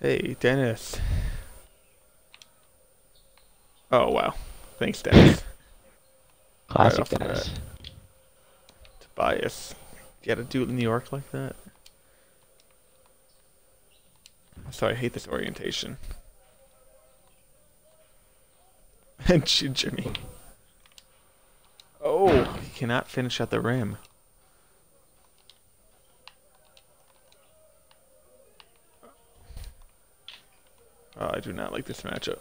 Hey, Dennis. Oh, wow. Thanks, Dennis. Right Classic off the bat. Dennis. Tobias. You gotta do it in New York like that? So I hate this orientation. And Jimmy. Oh, he cannot finish at the rim. Oh, I do not like this matchup.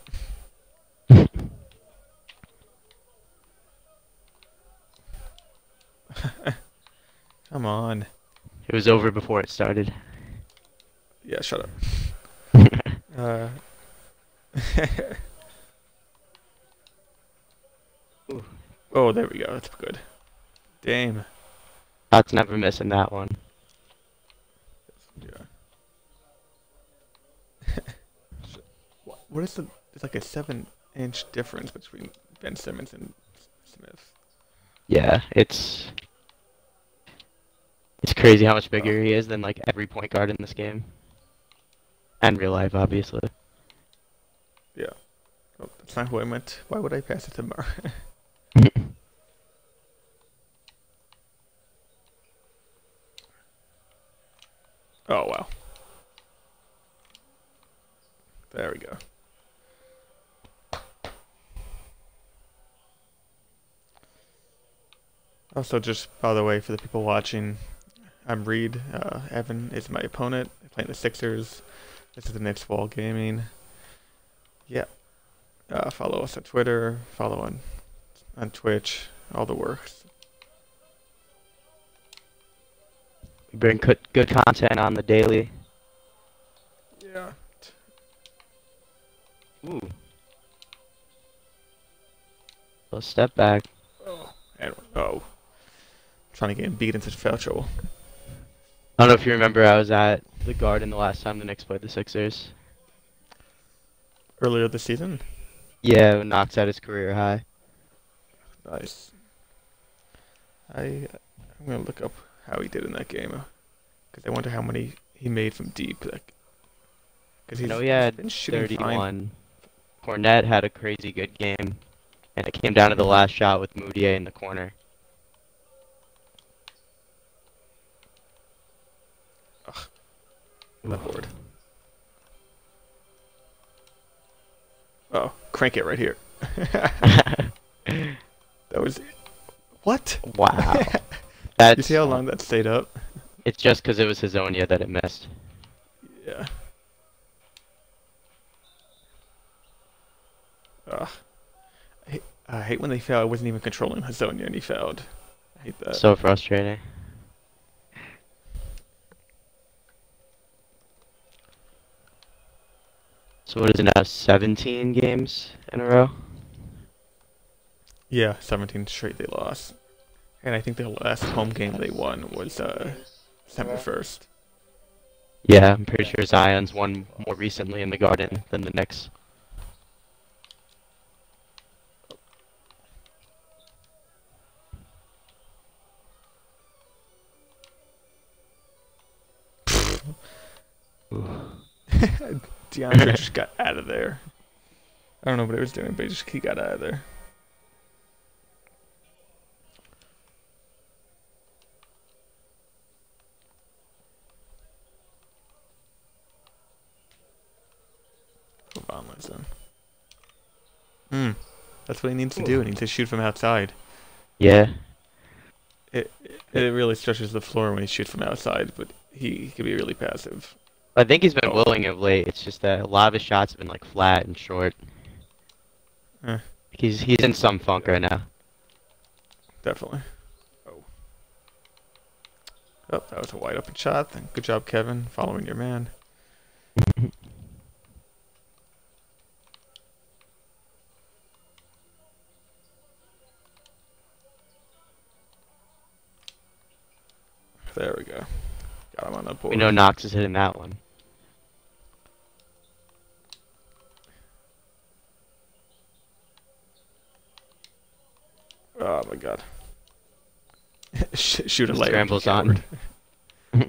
Come on. It was over before it started. Yeah, shut up. Uh, Ooh, oh, there we go. That's good. Damn. That's never missing that one. Yeah. What is the? There's like a 7-inch difference between Ben Simmons and Smith. Yeah, it's crazy how much Oh, bigger he is than like every point guard in this game. And real life, obviously. yeah. Oh, that's not who I meant. Why would I pass it to Mar? Oh, wow. There we go. Also, just by the way, for the people watching, I'm Reid. Evan is my opponent. I play in the Sixers. This is the Knicks-Wall Gaming. Yeah. Follow us on Twitter. Follow on Twitch. All the works. We bring good content on the daily. Yeah. Ooh, a step back. Oh. And, oh. Trying to get him beat into foul trouble. I don't know if you remember, I was at the Garden the last time the Knicks played the Sixers. Earlier this season. Yeah, knocks out his career high. Nice. I'm gonna look up how he did in that game, because I wonder how many he made from deep. Like, because I know he he's had been shooting fine. 31. Fournette had a crazy good game, and it came down to the Hmm. last shot with Moutier in the corner. Ugh, Ooh. that board. Oh, crank it right here. That was what? Wow. You see how long that stayed up? It's just because it was Hazonia that it missed. Yeah. Ugh. I hate when they fail. I wasn't even controlling Hazonia and he failed. I hate that. So frustrating. So what is it now? 17 games in a row? Yeah, 17 straight they lost. And I think the last home game they won was December 1st. Yeah, I'm pretty sure Zion's won more recently in the Garden than the Knicks. DeAndre just got out of there. I don't know what he was doing, but he got out of there. Hold on, listen. That's what he needs to do. He needs to shoot from outside. Yeah. It it really stretches the floor when he shoots from outside, but he can be really passive. I think he's been Oh, willing of late. It's just that a lot of his shots have been like flat and short. eh, He's in some funk right now. definitely. Oh, oh, that was a wide open shot. Good job, Kevin, following your man. There we go. Got him on the We know board. Knox is hitting that one. Oh my god. Shoot a The layup, you scramble's coward. on.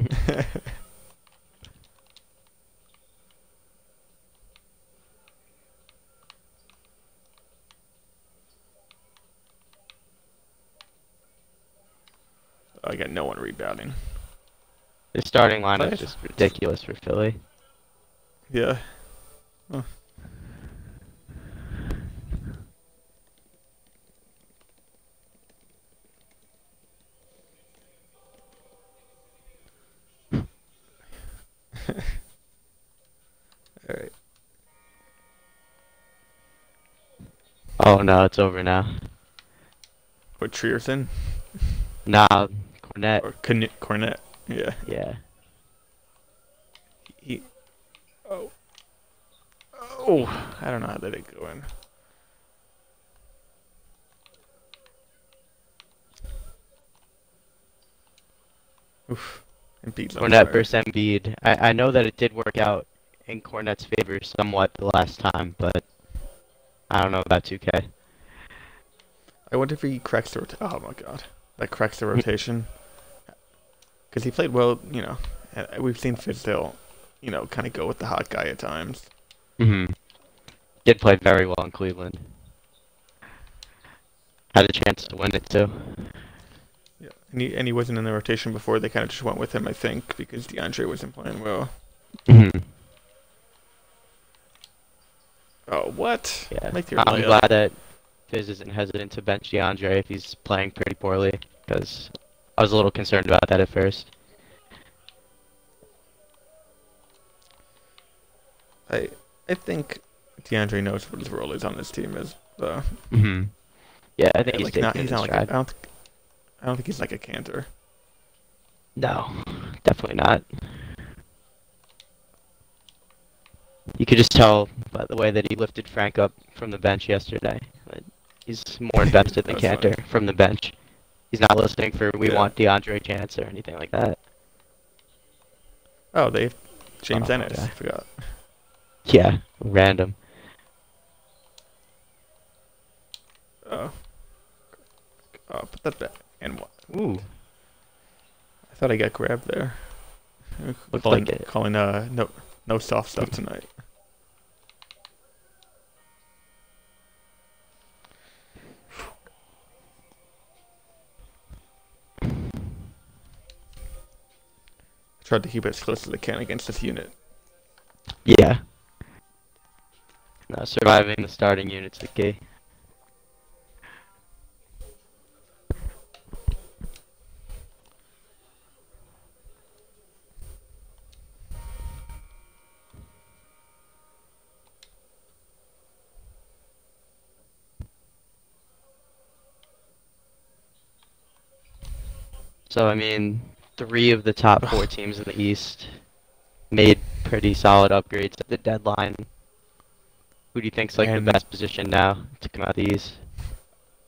I got no one rebounding. The starting line is Right. just ridiculous for Philly. Yeah. Oh. All right. Oh no, it's over now. What Trierson Nah, Cornette. or Cornette? Yeah. Yeah. He. Oh. Oh. I don't know how that did go in. Oof. Embiid's on Cornette fire. versus Embiid. I know that it did work out in Cornette's favor somewhat the last time, but I don't know about 2K. I wonder if he cracks the oh my god, that cracks the rotation. Because he played well, you know. And we've seen Fizdale, you know, kind of go with the hot guy at times. Mm-hmm. Did play very well in Cleveland. Had a chance to win it too. Yeah, and he wasn't in the rotation before. They kind of just went with him, I think, because DeAndre wasn't playing well. Mm-hmm. Oh, what? Yeah. Make your I'm layup. glad that Fizz isn't hesitant to bench DeAndre if he's playing pretty poorly, because I was a little concerned about that at first. I think DeAndre knows what his role is on this team is. Mm-hmm. Yeah, I think he's Like taking not, it he's in not like stride. I don't think he's like a Cantor. No, definitely not. You could just tell by the way that he lifted Frank up from the bench yesterday. That he's more invested than That was funny. Cantor from the bench. He's not listening for "we Yeah. want DeAndre chance" or anything like that. Oh, they have James Oh, Ennis. yeah. I forgot. Yeah, random. Oh. Oh, put that back. And what? Ooh, I thought I got grabbed there. Looked calling, like it. calling no soft stuff tonight. Tried to keep it as close as I can against this unit. Yeah. No, surviving the starting unit's the key. So, I mean, 3 of the top 4 teams in the East made pretty solid upgrades at the deadline. Who do you think's like And- the best position now to come out the East?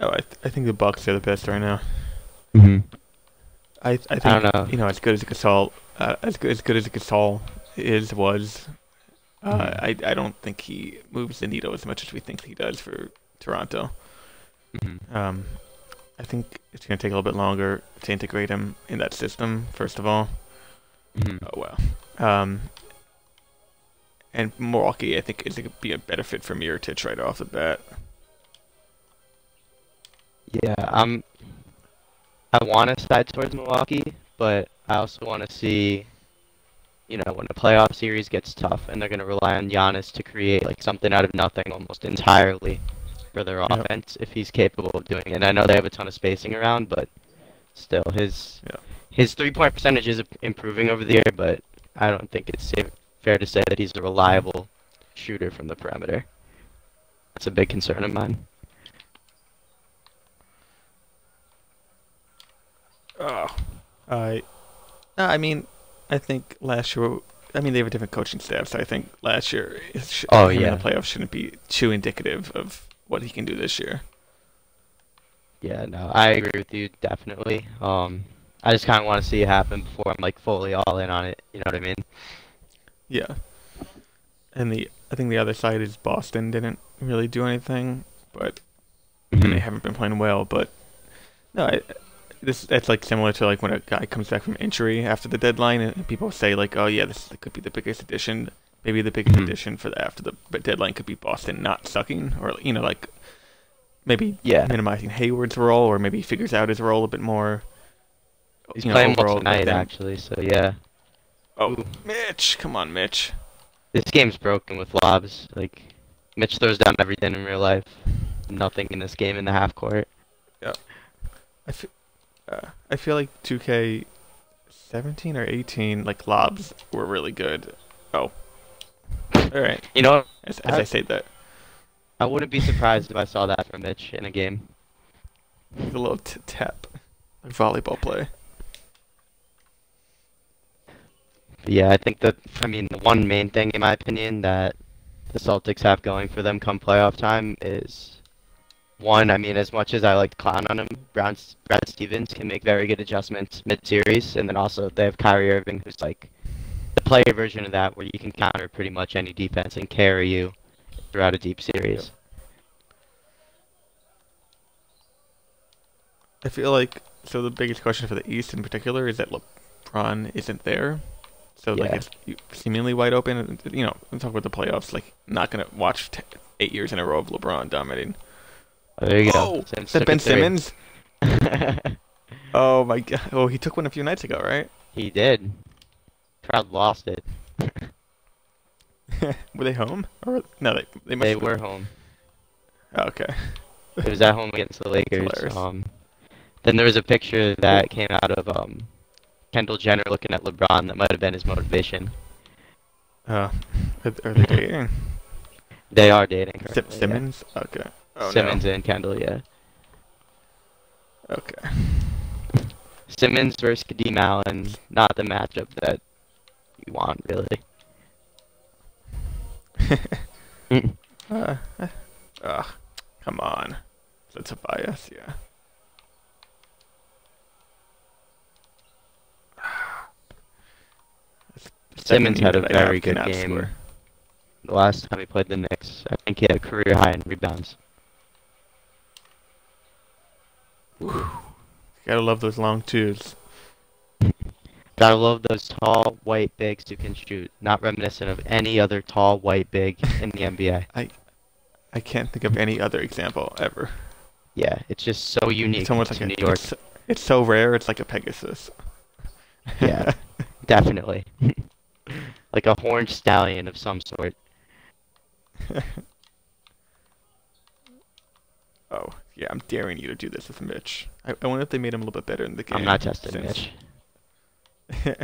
Oh, I think the Bucks are the best right now. Mm-hmm. I think I don't know. you know as good as Gasol as good as Gasol was. I don't think he moves the needle as much as we think he does for Toronto. Mm-hmm. I think it's going to take a little bit longer to integrate him in that system. First of all, Mm-hmm. oh well. And Milwaukee, I think, is going to be a better fit for Mirotic right off the bat. Yeah, I want to side towards Milwaukee, but I also want to see, you know, when a playoff series gets tough and they're going to rely on Giannis to create like something out of nothing almost entirely for their Yep. offense if he's capable of doing it. And I know they have a ton of spacing around, but still his 3-point percentage is improving over the year, but I don't think it's fair to say that he's a reliable shooter from the perimeter. That's a big concern of mine. Oh, I mean, I think last year. I mean, they have a different coaching staff, so I think last year Oh, him yeah. in the playoffs shouldn't be too indicative of what he can do this year. Yeah, no, I agree with you definitely. I just kind of want to see it happen before I'm like fully all in on it. You know what I mean? Yeah, and I think the other side is Boston didn't really do anything, but and they haven't been playing well. But no, that's like similar to like when a guy comes back from injury after the deadline, and people say like, oh yeah, this could be the biggest addition. Maybe the biggest addition for after the deadline could be Boston not sucking, or you know like maybe Yeah. minimizing Hayward's role, or maybe he figures out his role a bit more. He's playing well overall. tonight, actually, so yeah. Oh, Ooh. Mitch, come on, Mitch. This game's broken with lobs. Like, Mitch throws down everything in real life. Nothing in this game in the half court. Yeah, I feel, I feel like 2K17 or 18, like lobs were really good. Oh, all right. You know, As I say that, I wouldn't be surprised if I saw that from Mitch in a game. like a little tap, like volleyball play. But yeah, I think that, I mean, the one main thing, in my opinion, that the Celtics have going for them come playoff time is, one, I mean, as much as I like to clown on him, Brad Stevens can make very good adjustments mid-series, and then also they have Kyrie Irving, who's like the player version of that, where you can counter pretty much any defense and carry you throughout a deep series. Yep. I feel like the biggest question for the East in particular is that LeBron isn't there. So like Yeah. it's seemingly wide open. You know, I'm talking about the playoffs. Like, not gonna watch 8 years in a row of LeBron dominating. Oh, there you Oh, go. is that Ben Simmons? Simmons? Oh my God! Oh, he took one a few nights ago, right? He did. Crowd lost it. Were they home? Or no, they must They have were been. home. Oh, okay. It was at home against the Lakers. Hilarious. Then there was a picture that came out of Kendall Jenner looking at LeBron that might have been his motivation. Are they dating? They are dating currently, Simmons? Okay. Oh Simmons and Kendall, yeah. Okay. Simmons versus Kadeem Allen, not the matchup that you want, really. Come on. That's a bias, yeah. Simmons had a That I have very good cannot game. score. The last time he played the Knicks, I think he had a career high in rebounds. Gotta love those long twos. Gotta love those tall white bigs who can shoot, not reminiscent of any other tall white big in the NBA. I can't think of any other example ever. Yeah, it's just so unique It's almost to like New York. it's so rare. It's like a Pegasus. Yeah, definitely. Like a horned stallion of some sort. Oh, yeah, I'm daring you to do this with Mitch. I wonder if they made him a little bit better in the game. I'm not testing since- Mitch.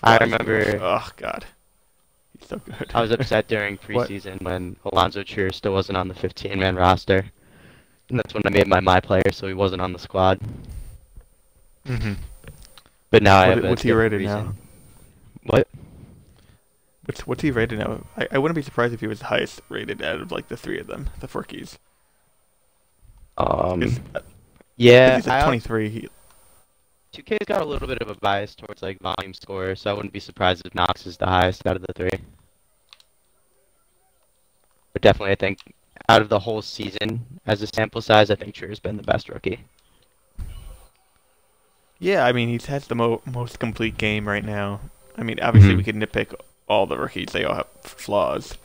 I remember Oh, God. He's so good. I was upset during What? preseason when Alonzo Trier still wasn't on the 15-man roster. And that's when I made my player, so he wasn't on the squad. Mm-hmm. But now I have a What's he different rated reason. now? What? What's he rated now? I wouldn't be surprised if he was the highest rated out of like the three of them, the Forkies. Yeah, He's at 23. 2K's got a little bit of a bias towards like volume scorer, so I wouldn't be surprised if Knox is the highest out of the three. But definitely, I think out of the whole season, as a sample size, I think Trier's been the best rookie. Yeah, I mean, he has the most complete game right now. I mean, obviously we could nitpick all the rookies; they all have flaws,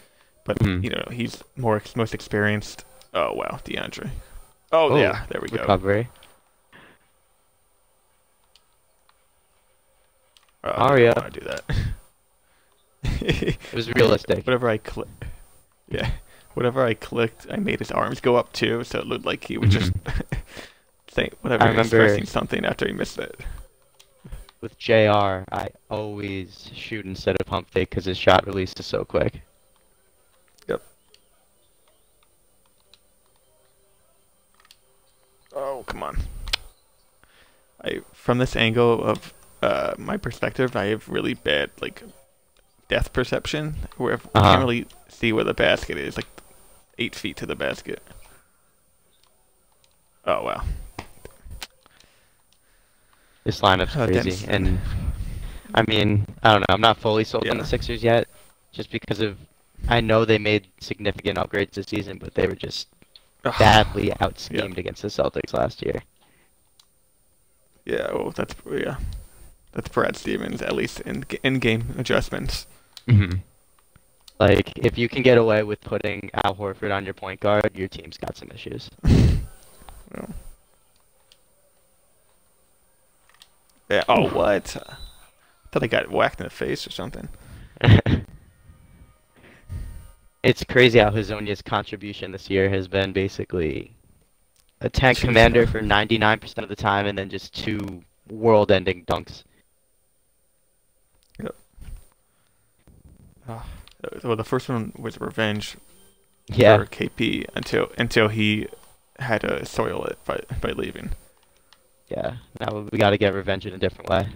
but you know, he's most experienced. Oh wow, DeAndre. Oh yeah, there we go. Recovery. Mario. I don't want to do that. It was realistic. Whatever I clicked, I made his arms go up too, so it looked like he would just say whatever. I he was remember pressing something after he missed it. with JR, I always shoot instead of pump fake because his shot release is so quick. Yep. Oh, come on. From this angle of my perspective, I have really bad like depth perception, where I can't really see where the basket is, like 8 feet to the basket. Oh wow. This lineup's crazy, and I mean, I don't know. I'm not fully sold on the Sixers yet, just because of I know they made significant upgrades this season, but they were just badly out-schemed against the Celtics last year. Yeah, well, that's Brad Stevens, at least in game adjustments. Like, if you can get away with putting Al Horford on your point guard, your team's got some issues. Well. Oh, what? I thought I got whacked in the face or something. It's crazy how Hazonia's contribution this year has been basically a tank Yeah. commander for 99% of the time and then just two world-ending dunks. Yep. Well, the first one was revenge Yeah, for KP until he had to soil it by leaving. yeah. Now we gotta get revenge in a different way.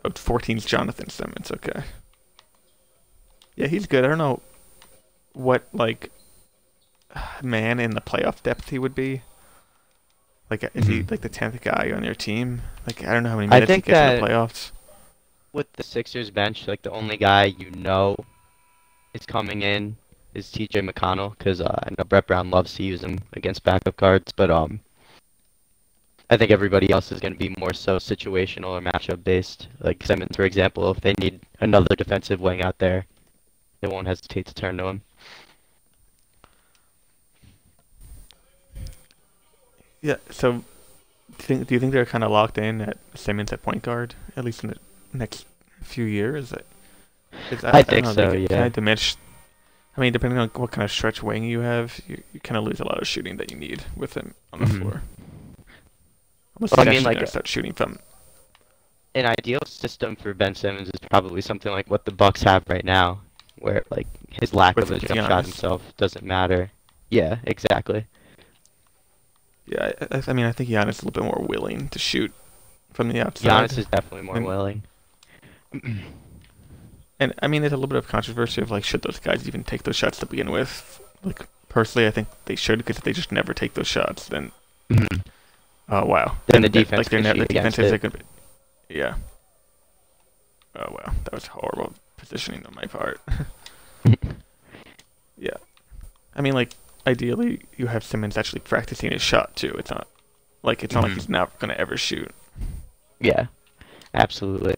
Oh, 14's Jonathan Simmons. Okay. Yeah, he's good. I don't know what like man in the playoff depth he would be. Like, is he Mhm. like the 10th guy on your team? Like, I don't know how many I minutes he think gets in the that playoffs. with the Sixers bench, like the only guy you know is coming in is TJ McConnell because I know Brett Brown loves to use him against backup cards, but I think everybody else is going to be more so situational or matchup based. Like Simmons, for example, if they need another defensive wing out there, they won't hesitate to turn to him. Yeah. So, do you think they're kind of locked in at Simmons at point guard at least in the next few years? 'Cause I I don't think know. They so, get kind yeah. of diminished. I mean, depending on what kind of stretch wing you have, you kind of lose a lot of shooting that you need with him on the hmm floor. Unless Well, he's I mean, actually like gonna start shooting from. an ideal system for Ben Simmons is probably something like what the Bucks have right now, where like his lack of With a jump shot Giannis. himself doesn't matter. Yeah, exactly. Yeah, I mean, I think Giannis is a little bit more willing to shoot from the Giannis outside, is definitely more and willing. I mean, there's a little bit of controversy of like, should those guys even take those shots to begin with? Like, personally, I think they should because if they just never take those shots, then Mhm. oh wow, Then the then defense like they're can never shoot the defense against is it. like gonna be, yeah. Oh wow, that was horrible positioning on my part. Yeah, I mean, like ideally you have Simmons actually practicing his shot too. It's not like Mhm. he's not gonna ever shoot. Yeah, absolutely.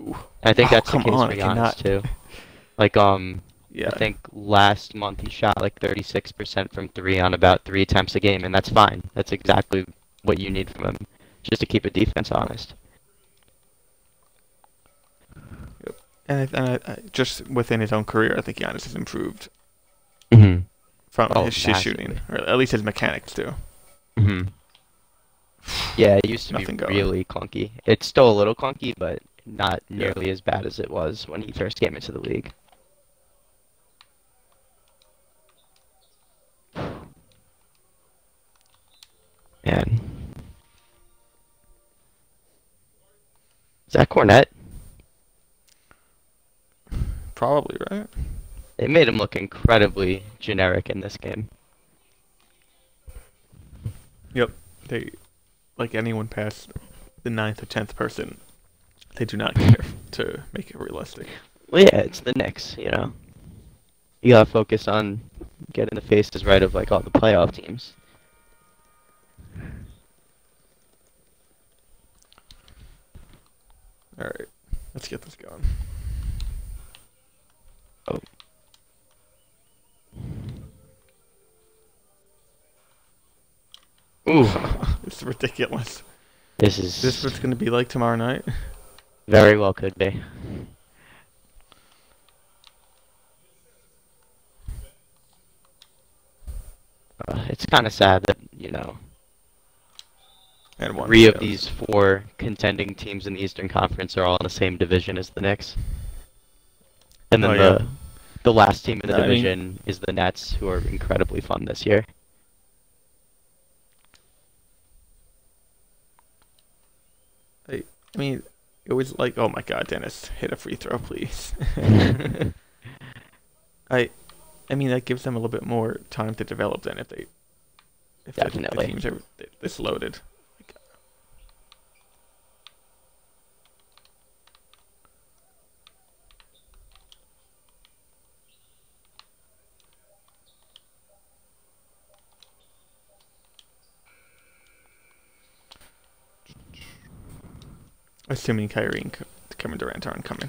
Ooh. I think Oh that's the come case on, for I Giannis cannot. too. Like I Yeah, think last month he shot like 36% from three on about three attempts a game, and that's fine. That's exactly what you need from him, just to keep a defense honest. and I just within his own career, I think Giannis has improved hmm from Oh, his shooting, massively. or at least his mechanics too. hmm Yeah, it used to be Nothing going. really clunky. It's still a little clunky, but not Yeah. nearly as bad as it was when he first came into the league. Man, Zach Cornett, Probably, right? they made him look incredibly generic in this game. Yep. They like anyone past the ninth or 10th person, they do not care to make it realistic. Well, yeah, it's the Knicks, you know. You gotta focus on getting the faces right of like all the playoff teams. All right, let's get this going. Oh, ooh, It's ridiculous. this Is this what is it's gonna be like tomorrow night? very well could be. It's kind of sad that, you know, And one three of failed. these four contending teams in the Eastern Conference are all in the same division as the Knicks. And Oh then yeah. the last team in the I mean, division is the Nets, who are incredibly fun this year. I mean, it was like, oh my God, Dennis, hit a free throw, please. I, I mean, that gives them a little bit more time to develop than if the Definitely. teams are this loaded. Assuming Kyrie and Kevin Durant aren't coming.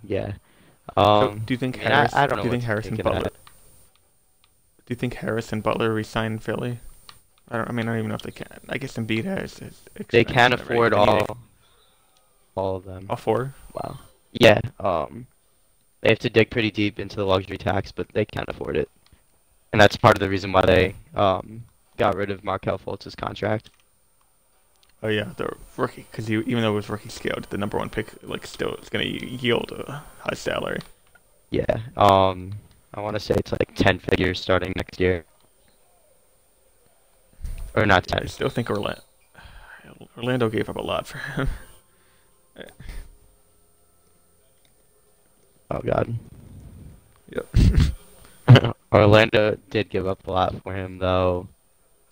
Yeah. So, do you think I mean, I don't Do know you what think to Harris think and of Butler? that. Do you think Harris and Butler resign Philly? I mean, I don't even know if they can. I guess Embiid has his They can't extension, right? afford And he all of them. all four. Wow. Yeah. They have to dig pretty deep into the luxury tax, but they can't afford it, and that's part of the reason why they got rid of Markelle Fultz's contract. Oh yeah, the rookie, because even though it was rookie scaled, the number one pick like still is gonna yield a high salary. Yeah. I want to say it's like 10 figures starting next year, or not I 10. still think Orlando gave up a lot for him. Oh God. Yep. Orlando did give up a lot for him, though.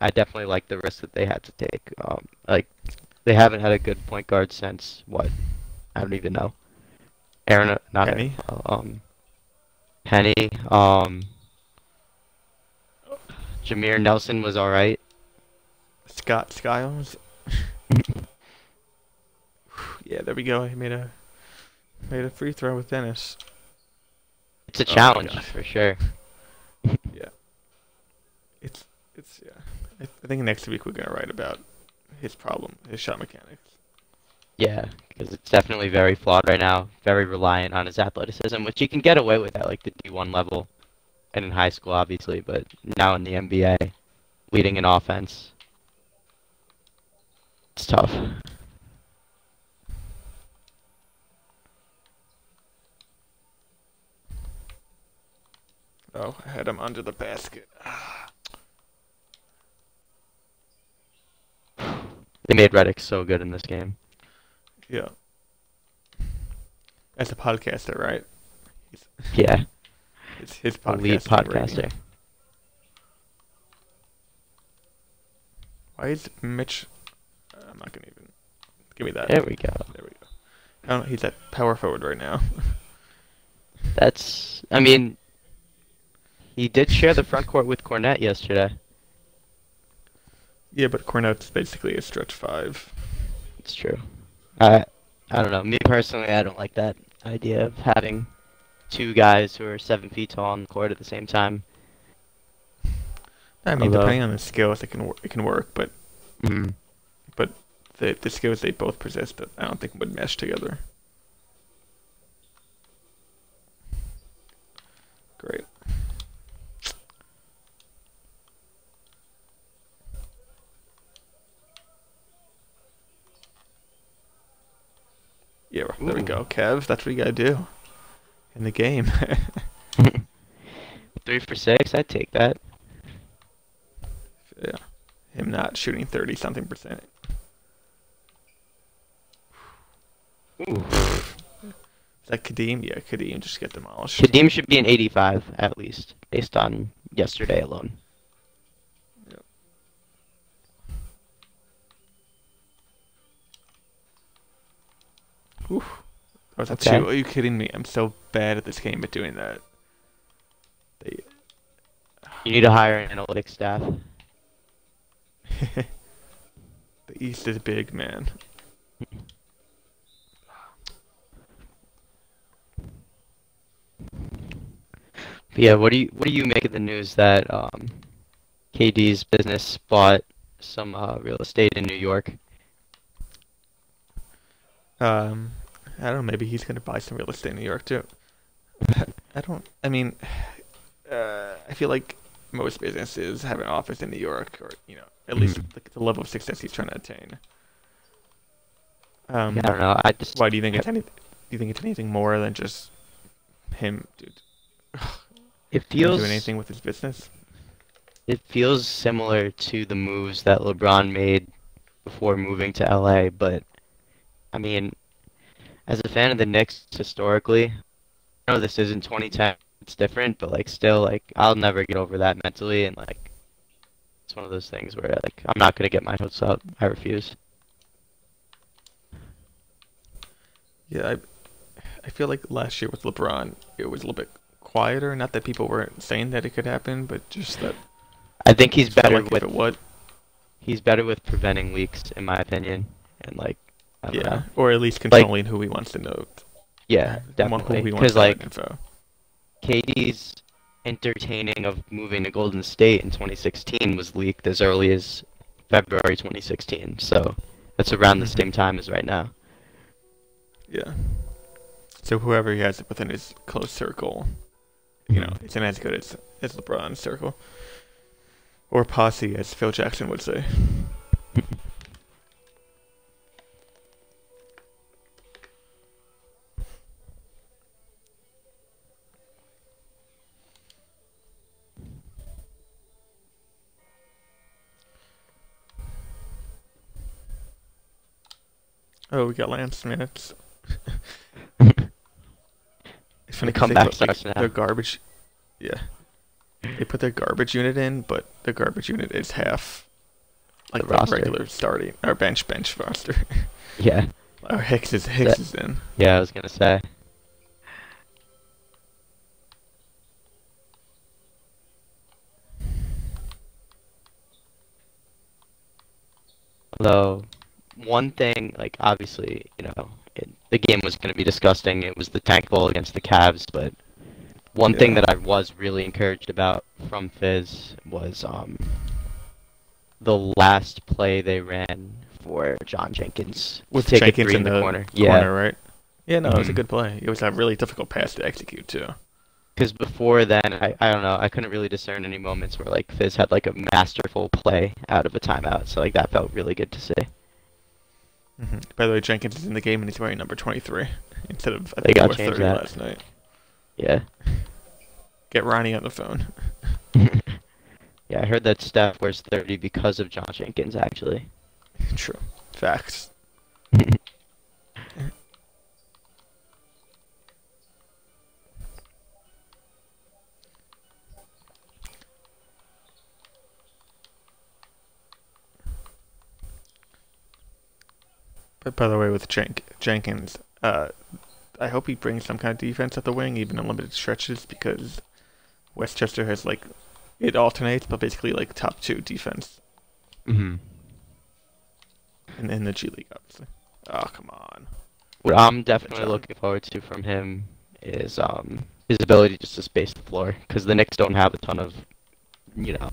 I definitely like the risk that they had to take. Like they haven't had a good point guard since what? I don't even know. Aaron, not Aaron, Penny, Penny. Jameer Nelson was all right. Scott Skiles. Yeah, there we go. He made a free throw with Dennis. It's a Oh my challenge God. for sure. Yeah, it's yeah. I think next week we're gonna write about his problem, his shot mechanics. Yeah, because it's definitely very flawed right now. Very reliant on his athleticism, which he can get away with at like the D1 level and in high school, obviously, but now in the NBA, leading in offense, it's tough. Oh, I had him under the basket. They made Reddick so good in this game. Yeah. As a podcaster, right? He's, Yeah, it's his elite podcasting rating. podcaster. Why is Mitch? I'm not gonna even give me that. There we go. There we go. I don't know. He's at power forward right now. I mean, he did share the front court with Cornette yesterday. Yeah, but Cornette's basically a stretch five. It's true. I don't know. Me personally, I don't like that idea of having two guys who are 7 feet tall on the court at the same time. I mean, Although, depending on the skills, it can work, but mm, but the skills they both possess, I don't think would mesh together. Great. Yeah, there we ooh. go, Kev. That's what you gotta do in the game. 3 for 6, I'd take that. Yeah, him not shooting 30 something percent. Ooh. Is that Kadeem? Yeah, Kadeem just get demolished. Kadeem should be an 85 at least, based on yesterday alone. Yep. Oof. That was a Okay. two. Are you kidding me? I'm so bad at this game at doing that. They, You need to hire an analytics staff. the East is big, man. But yeah, what do you make of the news that KD's business bought some real estate in New York? I don't know. Maybe he's gonna buy some real estate in New York too. I don't. I mean, I feel like most businesses have an office in New York, or at least Mhm. the level of success he's trying to attain. Yeah, I don't know. Why do you think do you think it's anything more than just him, dude? It Him doing feels anything with his business? it feels similar to the moves that LeBron made before moving to LA, but I mean, as a fan of the Knicks historically, I know this isn't 2010, it's different, but like still like I'll never get over that mentally, and like it's one of those things where like I'm not gonna get my hopes up. I refuse. Yeah, I feel like last year with LeBron, it was a little bit quieter. Not that people weren't saying that it could happen, but just that I think he's it felt better like if with it would, preventing leaks, in my opinion, and like I don't know. yeah, or at least Like controlling who he wants to know, yeah, who definitely. he wants Because to have like info. KD's entertaining of moving to Golden State in 2016 was leaked as early as February 2016. So that's around the Hmm. same time as right now. Yeah. So whoever he has within his close circle, Mhm. isn't as good as LeBron's circle or posse, as Phil Jackson would say. Oh, we got Lance, man. It's funny The because they comeback put like starts their now. garbage. Yeah, they put their garbage unit in, but the garbage unit is half The like the roster. regular starting or bench roster. Yeah. Oh, Hicks is That, Hicks is in. yeah, I was gonna say. Although, one thing, like, obviously, the game was going to be disgusting. It was the tank goal against the Cavs, but one thing Yeah, that I was really encouraged about from Fizz was the last play they ran for John Jenkins to with take a Jenkins three in in the the corner. Yeah. corner, right? Yeah, no, it was a hmm good play. It was a really difficult pass to execute too. Because before then, I don't know, I couldn't really discern any moments where, like, Fizz had, like, a masterful play out of a timeout. So, like, that felt really good to see. By the way, Jenkins is in the game and he's wearing number 23 instead of I They think he gotta wore change 30 that. last night. Yeah. Get Ronnie on the phone. Yeah, I heard that Steph wears 30 because of John Jenkins, actually. True, facts. But by the way, with Jenkins, I hope he brings some kind of defense at the wing, even in limited stretches, because Westchester has like it alternates, but basically like top two defense hmm in the G League, obviously. Oh come on, What I'm good definitely job. looking forward to from him is his ability just to space the floor, because the Knicks don't have a ton of, you know,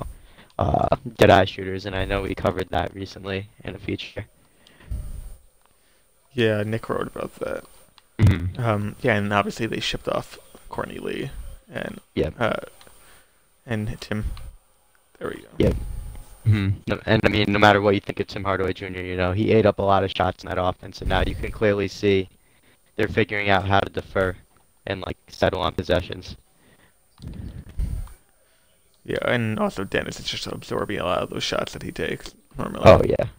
dead-eye shooters, and I know we covered that recently in a feature. Yeah, Nick wrote about that. hmm Yeah, and obviously they shipped off Courtney Lee and Yep. uh and Tim. There we go. Yep. And I mean, no matter what you think of Tim Hardaway Jr., he ate up a lot of shots in that offense, and now you can clearly see they're figuring out how to defer and like settle on possessions. Yeah, and also Dennis is just absorbing a lot of those shots that he takes normally. Oh yeah.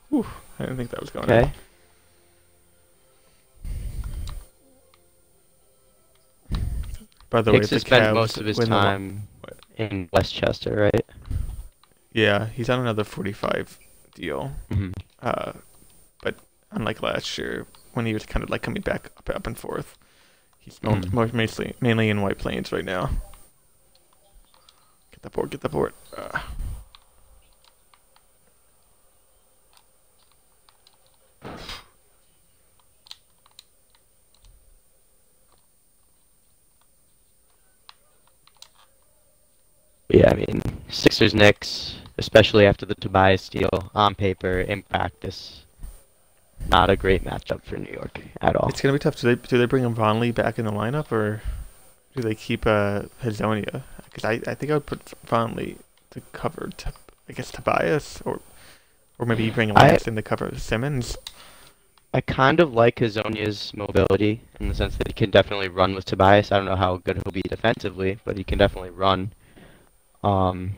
Whew, I didn't think that was going in. Okay. By the way, Hicks if the has spent most Cavs of his win the time in Westchester, right? yeah, he's on another 45 deal. hmm Uh, but unlike last year when he was kind of like coming back up and forth, he's hmm mainly in White Plains right now. Get the board, get the board. Yeah, I mean, Sixers Knicks, especially after the Tobias deal, on paper, in practice, not a great matchup for New York at all. It's gonna be tough. Do they bring Vonley back in the lineup or do they keep Hazonia? Because I think I would put Vonley to cover I guess Tobias or maybe you bring I Lance in to cover Simmons. I kind of like Hazonia's mobility in the sense that he can definitely run with Tobias. I don't know how good he'll be defensively, but he can definitely run. Um,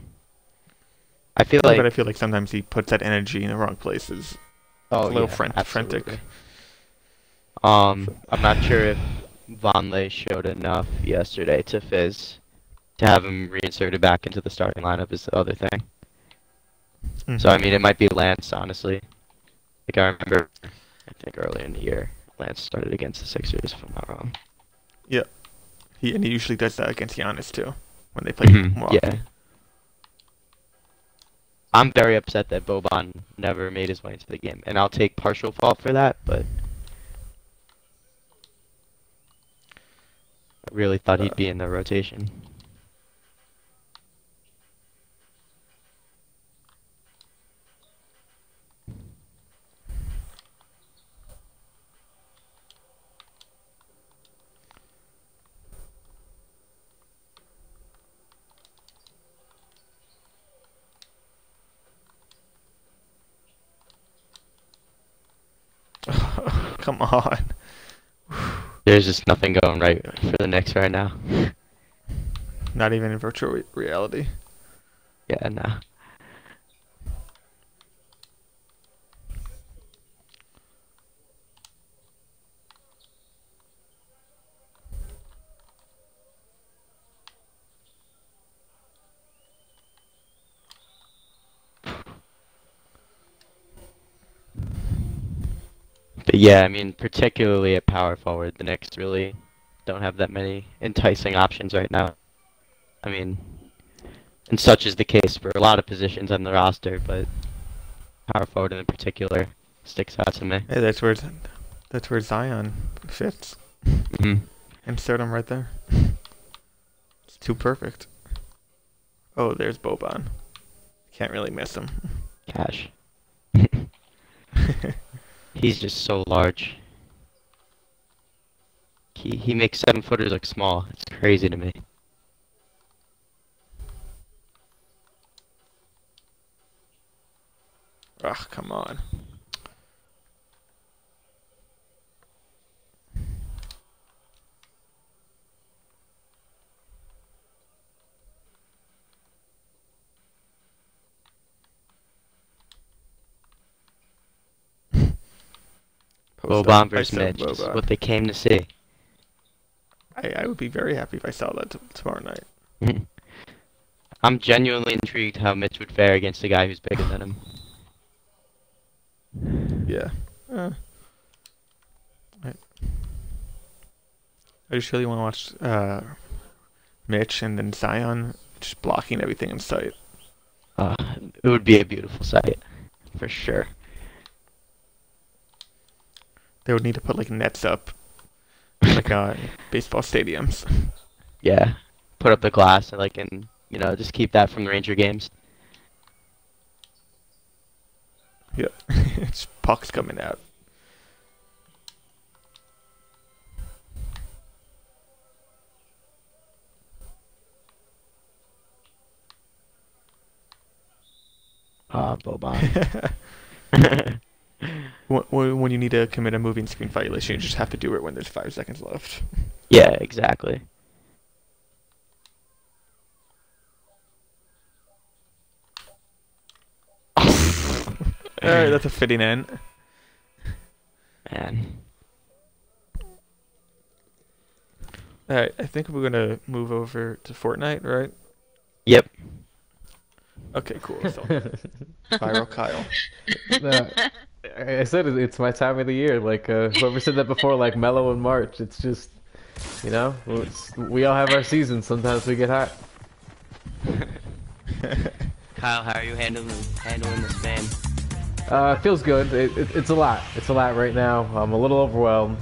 I feel Yeah, but I like, feel like sometimes he puts that energy in the wrong places. It's oh a little yeah, frantic. absolutely. I'm not sure if Vonleh showed enough yesterday to Fizz to have him reinserted back into the starting lineup is the other thing. So I Hmm. mean, it might be Lance, honestly. Like I remember, I think earlier in the year, Lance started against the Sixers, if I'm not wrong. Yeah, he usually does that against Giannis too when they play Milwaukee. Yeah. I'm very upset that Boban never made his way into the game, and I'll take partial fault for that, but I really thought he'd be in the rotation. Come on. There's just nothing going right for the Knicks right now. Not even in virtual reality. Yeah, nah. But yeah, I mean, particularly at power forward, the Knicks really don't have that many enticing options right now. I mean, and such is the case for a lot of positions on the roster, but power forward in particular sticks out to me. Hey, that's where Zion fits. Mm-hmm. Insert him right there. It's too perfect. Oh, there's Boban. Can't really miss him. Cash. He's just so large. He makes 7-footers look small. It's crazy to me. Ugh, come on. Boban versus Mitch. This is what they came to see. I would be very happy if I saw that tomorrow night. I'm genuinely intrigued how Mitch would fare against a guy who's bigger than him. Yeah. I just really want to watch Mitch and then Zion just blocking everything in sight. It would be a beautiful sight, for sure. They would need to put like nets up, like baseball stadiums. Yeah, put up the glass and just keep that from the Ranger games. Yeah, it's pucks coming out. Boban. When you need to commit a moving screen violation, you just have to do it when there's 5 seconds left. Yeah, exactly. Alright, that's a fitting end. Man. Alright, I think we're gonna move over to Fortnite, right? Yep. Okay, cool. So, viral Kyle. I said it's my time of the year. Like whoever said that before, like mellow in March. It's just, we all have our seasons. Sometimes we get hot. Kyle, how are you handling this game? It feels good. It's a lot. It's a lot right now. I'm a little overwhelmed.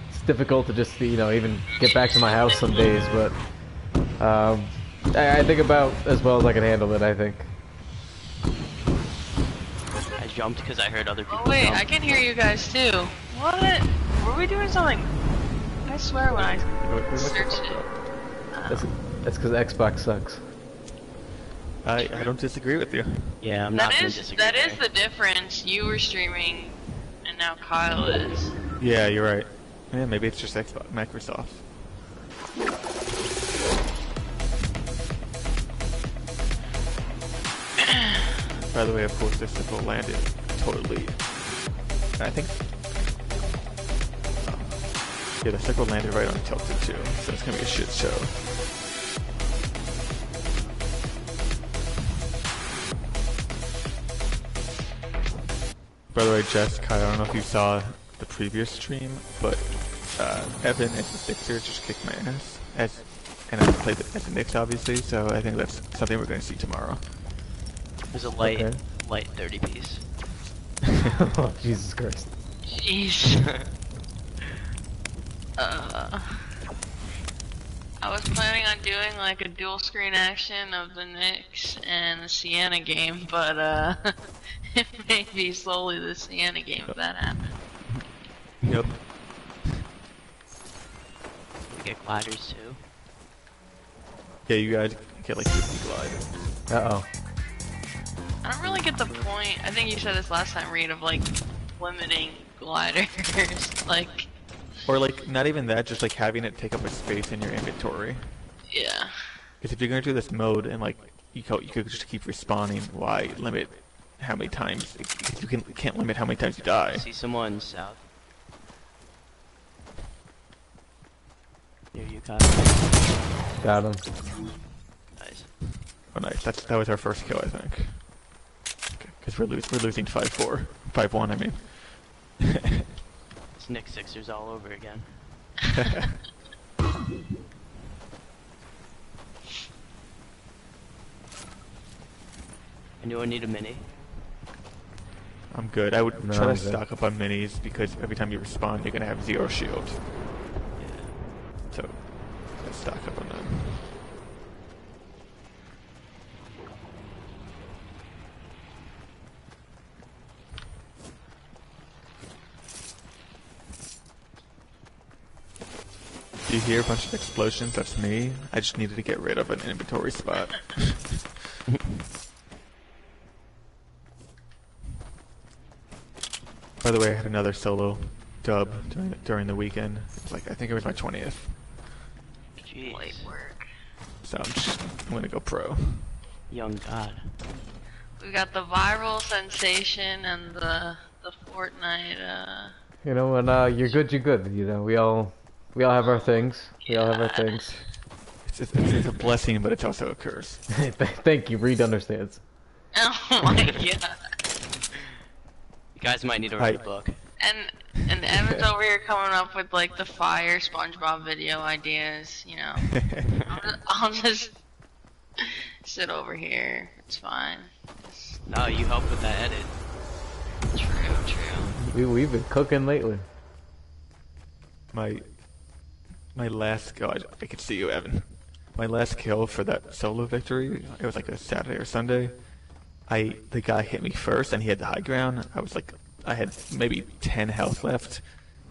It's difficult to just even get back to my house some days, but I think about as well as I can handle it. I think. I jumped because I heard other people. Oh wait, jump. I can hear you guys too. What? Were we doing something? I swear when I searched it. That's because Xbox sucks. I don't disagree with you. Yeah, I'm not gonna disagree. That is the difference. You were streaming, and now Kyle is. Yeah, you're right. Yeah, maybe it's just Xbox, Microsoft. By the way, of course, this circle landed totally. I think. Yeah, the circle landed right on tilted too, so it's gonna be a shit show. By the way, Jess, Kyle, I don't know if you saw the previous stream, but Evan as the Sixers just kicked my ass, and I played as the Knicks, obviously. So I think that's something we're going to see tomorrow. was a light, Okay. light 30 piece. Oh, Jesus Christ. Jeez. I was planning on doing like a dual screen action of the Knicks and the Sienna game, but it may be slowly the Sienna game if that happens. Yep. We get gliders too. Yeah, you guys get like 50 glide. Uh-oh. I don't really get the point. I think you said this last time, Reid, of like limiting gliders. Like, Or like, not even that, just like having it take up a space in your inventory. yeah. Because if you're going to do this mode and like, you could just keep respawning, why limit how many times? Because you can't limit how many times you die. See someone south. Here you Kyle. Got him. Nice. Oh nice, that was our first kill, I think. Because we're losing 5-4. 5-1, I mean. It's Knicks-Sixers all over again. Anyone need a mini? I'm good. I would No, try I'm to good. stock up on minis because every time you respawn, you're gonna have 0 shield. Yeah. So, let's stock up on them. Do you hear a bunch of explosions? That's me. I just needed to get rid of an inventory spot. By the way, I had another solo dub during the weekend. It's like, I think it was my 20th. Jeez. Light work. So I'm gonna go pro. Young God. We got the viral sensation and the Fortnite. You know, when you're good, you're good. You know, we all have our things. We all have our things. It's a blessing, but it's also a curse. Thank you. Reid understands. Oh my god. You guys might need to write a book. And Evan's over here coming up with like the fire SpongeBob video ideas. You know, I'll just sit over here. It's fine. No, you help with that edit. True. We've been cooking lately. My last kill, I could see you, Evan. My last kill for that solo victory, it was like a Saturday or Sunday. The guy hit me first, and he had the high ground. I had maybe 10 health left,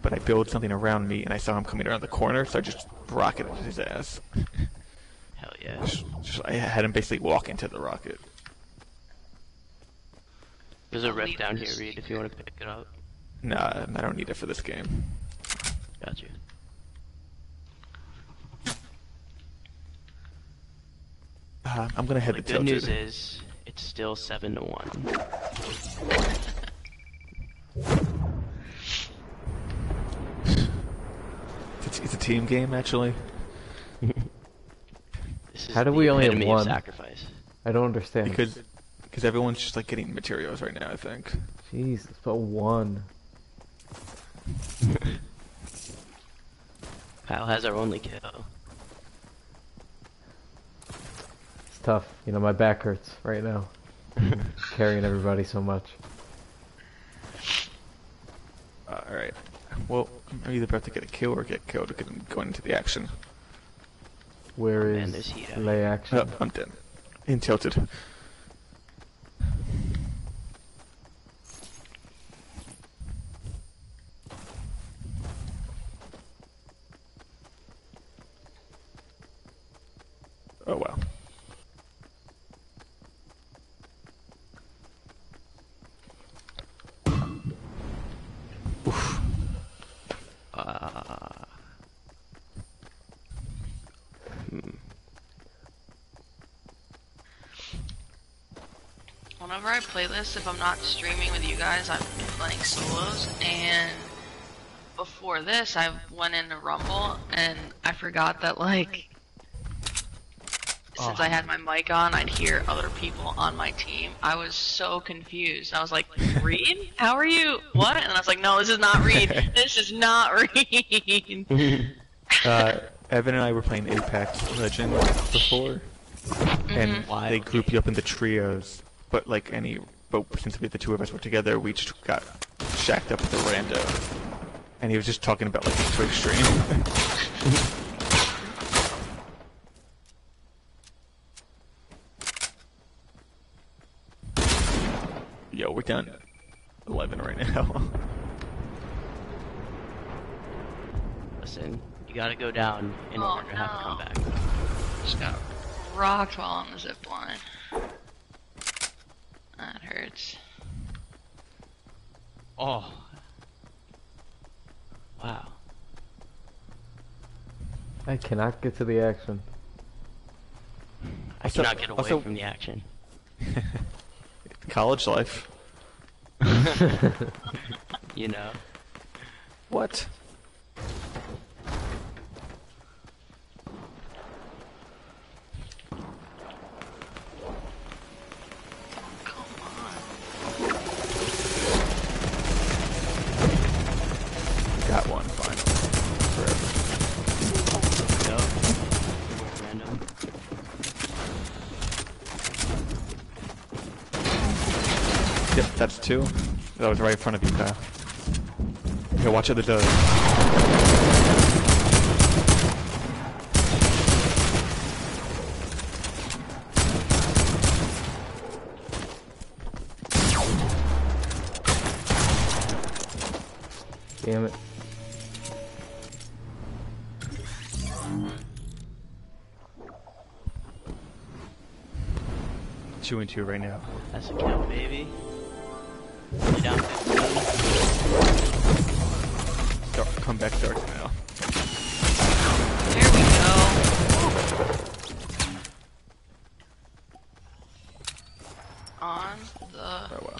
but I built something around me, and I saw him coming around the corner, so I just rocketed his ass. Hell yeah. I had him basically walk into the rocket. There's a rep down here, Reid, if you want to pick it up. Nah, I don't need it for this game. Got you. I'm gonna head The to good Tilted. news is, it's still 7-1. It's a team game, actually. This is How do the we only have epitome of one? sacrifice. I don't understand. Because everyone's just like getting materials right now, I think. Jeez, it's but one. Kyle has our only kill. It's tough. You know, my back hurts right now. Carrying everybody so much. Alright. Well, I'm either about to get a kill or get killed going into the action. Where Man, is there's heat out lay here. action? Oh, I'm dead. In Tilted. Oh wow. Oof. Whenever I play this, if I'm not streaming with you guys, I'm playing solos. And before this, I went into Rumble, and I forgot that like, since I had my mic on, I'd hear other people on my team. I was so confused. I was like, Reid? How are you? What? And I was like, no, this is not Reid. This is not Reid. Evan and I were playing Apex Legends before, and they group you up into trios, but since the two of us were together, we just got shacked up with a rando, and he was just talking about like the Twitch stream. Yo, we're down 11 right now. Listen, you gotta go down in order to have to come back. Just got rocked while on the zip line. That hurts. Oh. Wow. I cannot get to the action. I cannot get away from the action. College life. You know. What? Got one, finally. Forever. Go. Random. Yep, that's two. That was right in front of you, Kyle. Here, watch out the door. Damn it. Two and two right now. That's a kill, baby. Only down 15. Comeback starts now. There we go. On the... Oh, wow.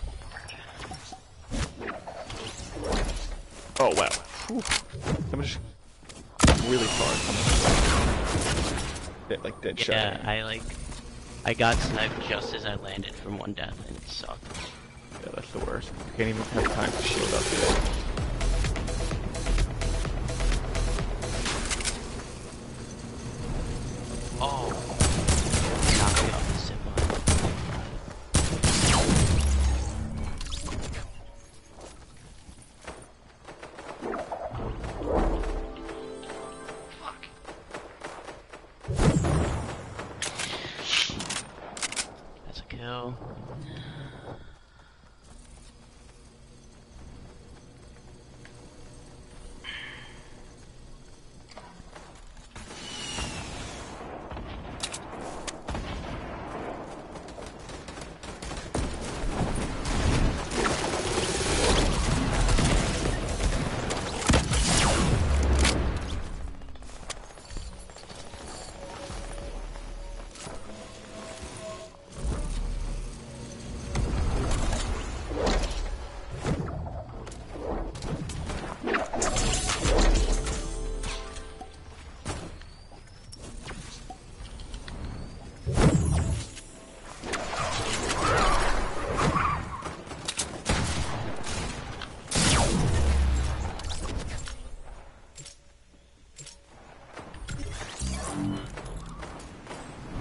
Oh, wow. Whew. That was really far. Like dead shot. Yeah, I got sniped just as I landed from one death, and it sucked. Yeah, that's the worst. You can't even have time to shield up here. Oh. Knocked me off the zip line. Fuck. That's a kill.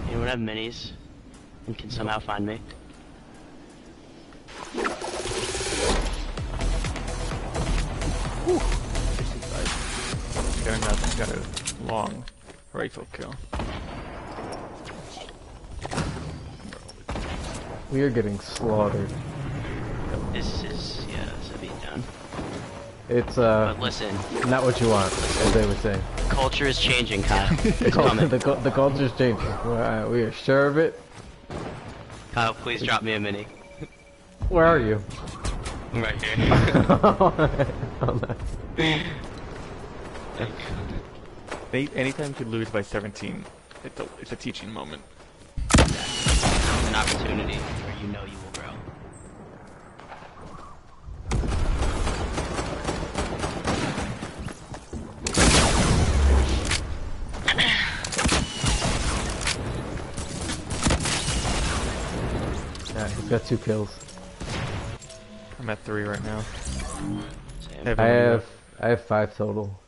Anyone have minis and can somehow find me? Got a long rifle kill. We are getting slaughtered. This is, yeah, it's a beatdown. It's, But listen, not what you want, as they would say. culture is changing, Kyle. It's coming. The culture's changing. We are sure of it. Kyle, please drop me a mini. Where are you? I'm right here. Oh, nice. Anytime you lose by 17, it's a teaching moment. It's an opportunity where you know you will grow. Yeah, he's got 2 kills. I'm at 3 right now. Same. Evan, I have 5 total.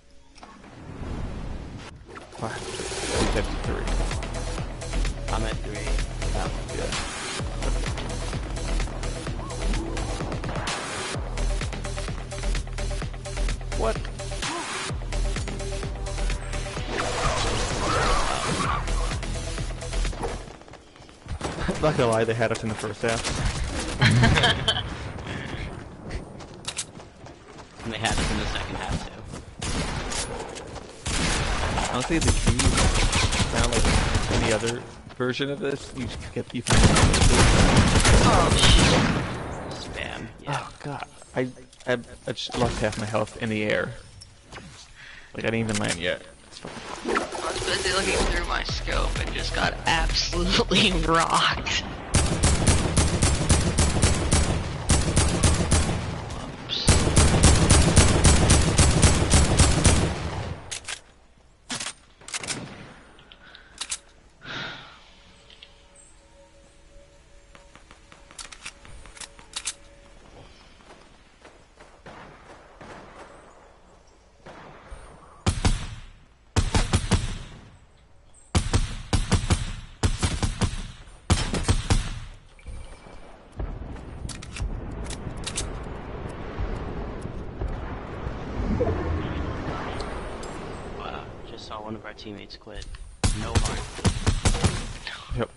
Wow. He's at 3. I'm at 3. Yeah. What? Not gonna lie, they had us in the first half. And they had us in the second half too. Honestly, the key sound like any other version of this. You find. Oh shit. Spam. Yeah. Oh god, I just lost half my health in the air. Like I didn't even land yet. I was busy looking through my scope and just got absolutely rocked. Whoops. Wow. Just saw one of our teammates quit. No harm. Yep.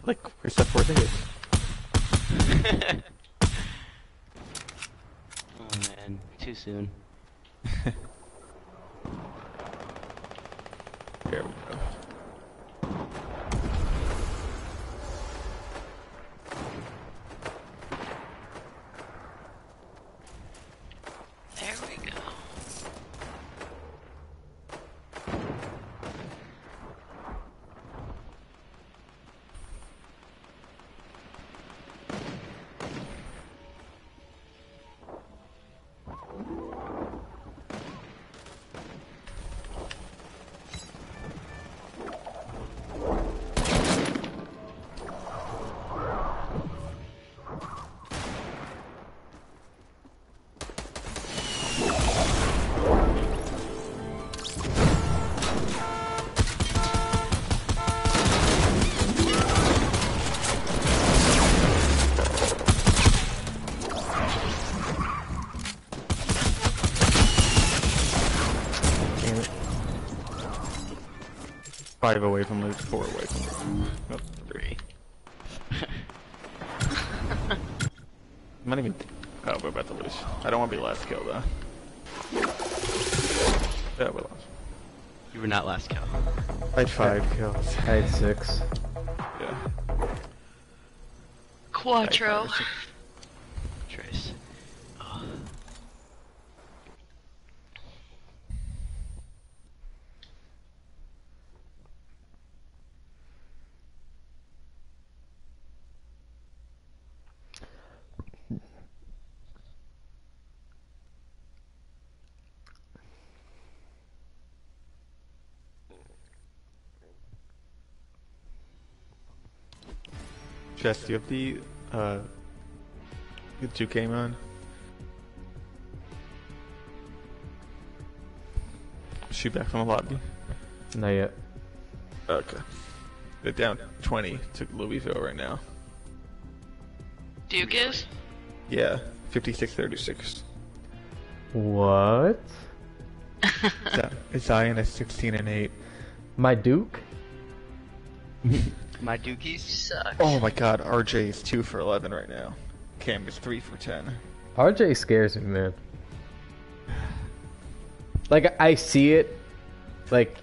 Like where's that 4 days? Oh man, too soon. There we go. There we go. Damn it. 5 away from lose, 4 away from lose. Oh, 3. I'm not even. Oh, we're about to lose. I don't want to be last kill though. Yeah, we lost. You were not last kill. I had 5 kills. I had 6. Yeah. Quattro. Trace. Oh. Jess, do you have the 2K on? Shoot back from the lobby. Not yet. Okay. They're down 20 to Louisville right now. Duke is? Yeah, 56-36. What? It's Zion at 16-8. My Duke? My dookies. Sucks. Oh my god, RJ is 2 for 11 right now. Cam is 3 for 10. RJ scares me, man. Like, I see it. Like,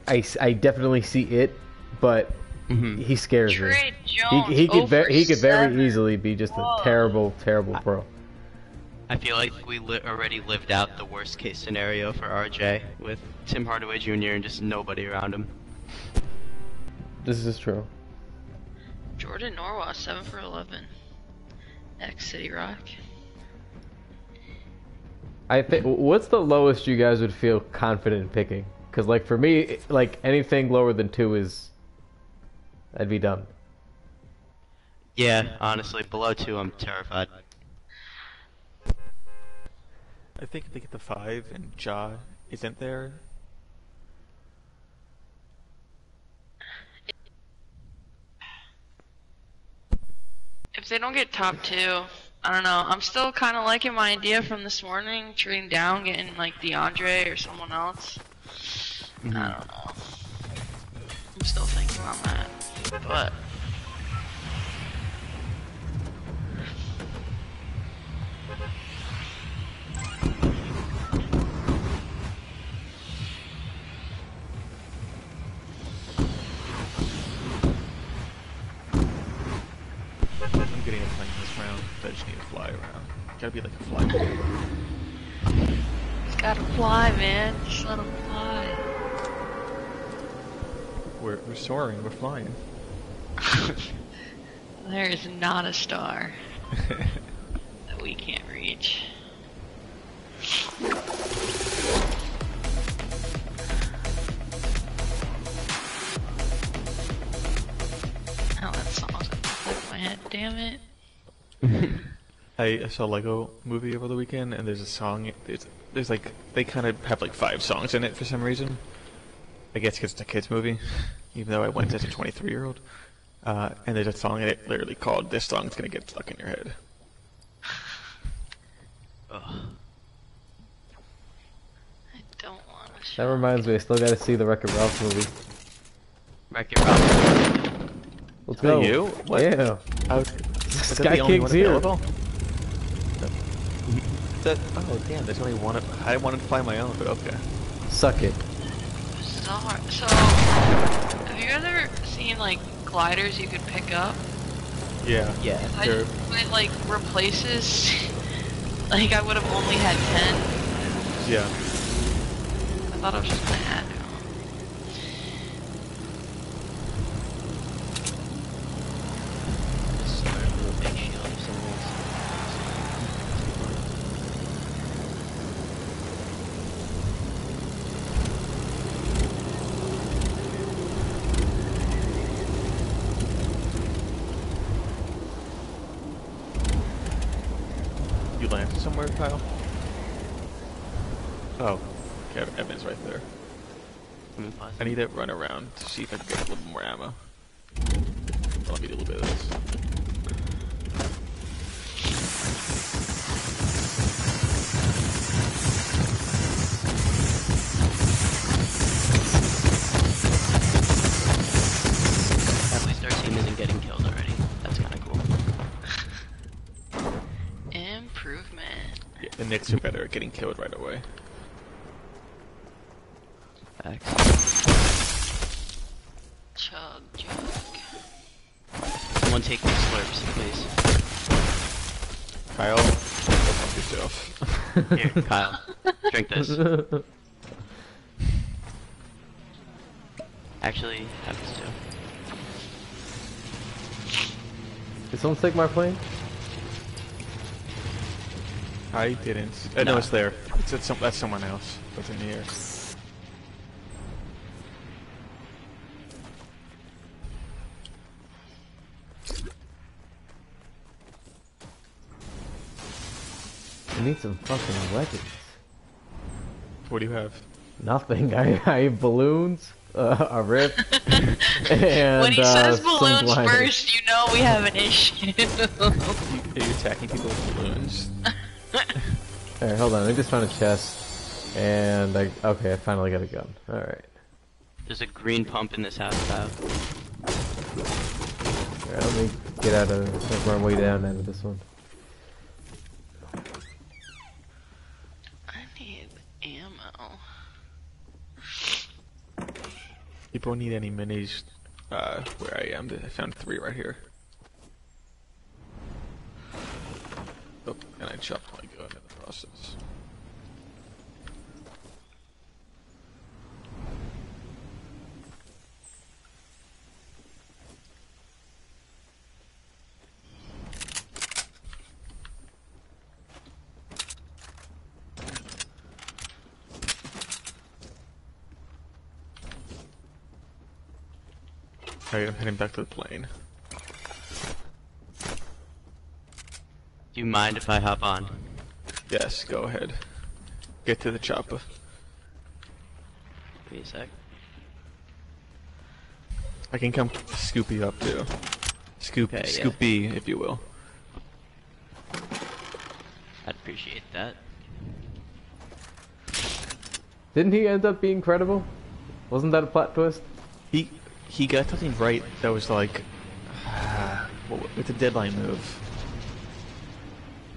I definitely see it, but he scares me. Trey Jones. He could 0 for he could very 7. easily be just a terrible, terrible pro. I feel like we already lived out the worst case scenario for RJ with Tim Hardaway Jr. and just nobody around him. This is true. Jordan Norwell, 7 for 11. X City Rock. I think. What's the lowest you guys would feel confident in picking? Because, like, for me, like, anything lower than 2 is... I'd be done. Yeah, honestly, below 2 I'm terrified. I think if they get the 5 and Ja isn't there. If If they don't get top 2, I don't know. I'm still kind of liking my idea from this morning, trading down, getting like DeAndre or someone else. I don't know. I'm still thinking on that, but. I'm getting a plane this round. I just need to fly around. Gotta be like a fly. He's gotta fly, man. Just let him fly. We're soaring. We're flying. There is not a star that we can't reach. Oh, that song's in the back of my head. Damn it. I saw a Lego movie over the weekend, and there's a song. There's like they kind of have like 5 songs in it for some reason. I guess because it's a kids movie, even though I went as a 23-year-old. And there's a song in it literally called "This Song's Gonna Get Stuck in Your Head." I don't want to. That reminds me, I still gotta see the Wreck-It Ralph movie. Wreck-It Ralph. Let's go. You? What? Yeah. Sky King's here. Oh damn! There's only one. I wanted to fly my own, but okay. Suck it. Bizarre. So, have you ever seen like gliders you could pick up? Yeah. Yeah. They're- It like replaces. Like I would have only had 10. Yeah. I thought I was just gonna add to 'em. Just start with a big shield or something else. You landed somewhere, Kyle? Oh, okay, Evan's right there. I need to run around to see if I can get a little more ammo. Let me do a little bit of this. At least our team isn't getting killed already. That's kind of cool. Improvement. Yeah, the Knicks are better at getting killed right away. Facts. Chug, chug. Someone take these slurps, please. Kyle, go fuck yourself. Here, Kyle. Drink this. Actually, have this too. Did someone take my plane? I didn't. No, No. it's there. That's someone else. That's in the air. I need some fucking weapons. What do you have? Nothing. I have balloons, a rip, and When he says some balloons gliders. first, you know we have an issue. Are you attacking people with balloons? Alright, hold on. I just found a chest, and okay, I finally got a gun. All right. There's a green pump in this house, Kyle. Alright, let me get out of work my way down out of this one. I need ammo. People need any minis where I am. I found 3 right here. Oh, and I chopped my gun in the process. Alright, I'm heading back to the plane. Do you mind if I hop on? Yes, go ahead. Get to the chopper. Give me a sec. I can come scoop you up too. Okay, yeah. Scoopy, if you will. appreciate that. Didn't he end up being credible? Wasn't that a plot twist? He got something right that was like with the deadline move.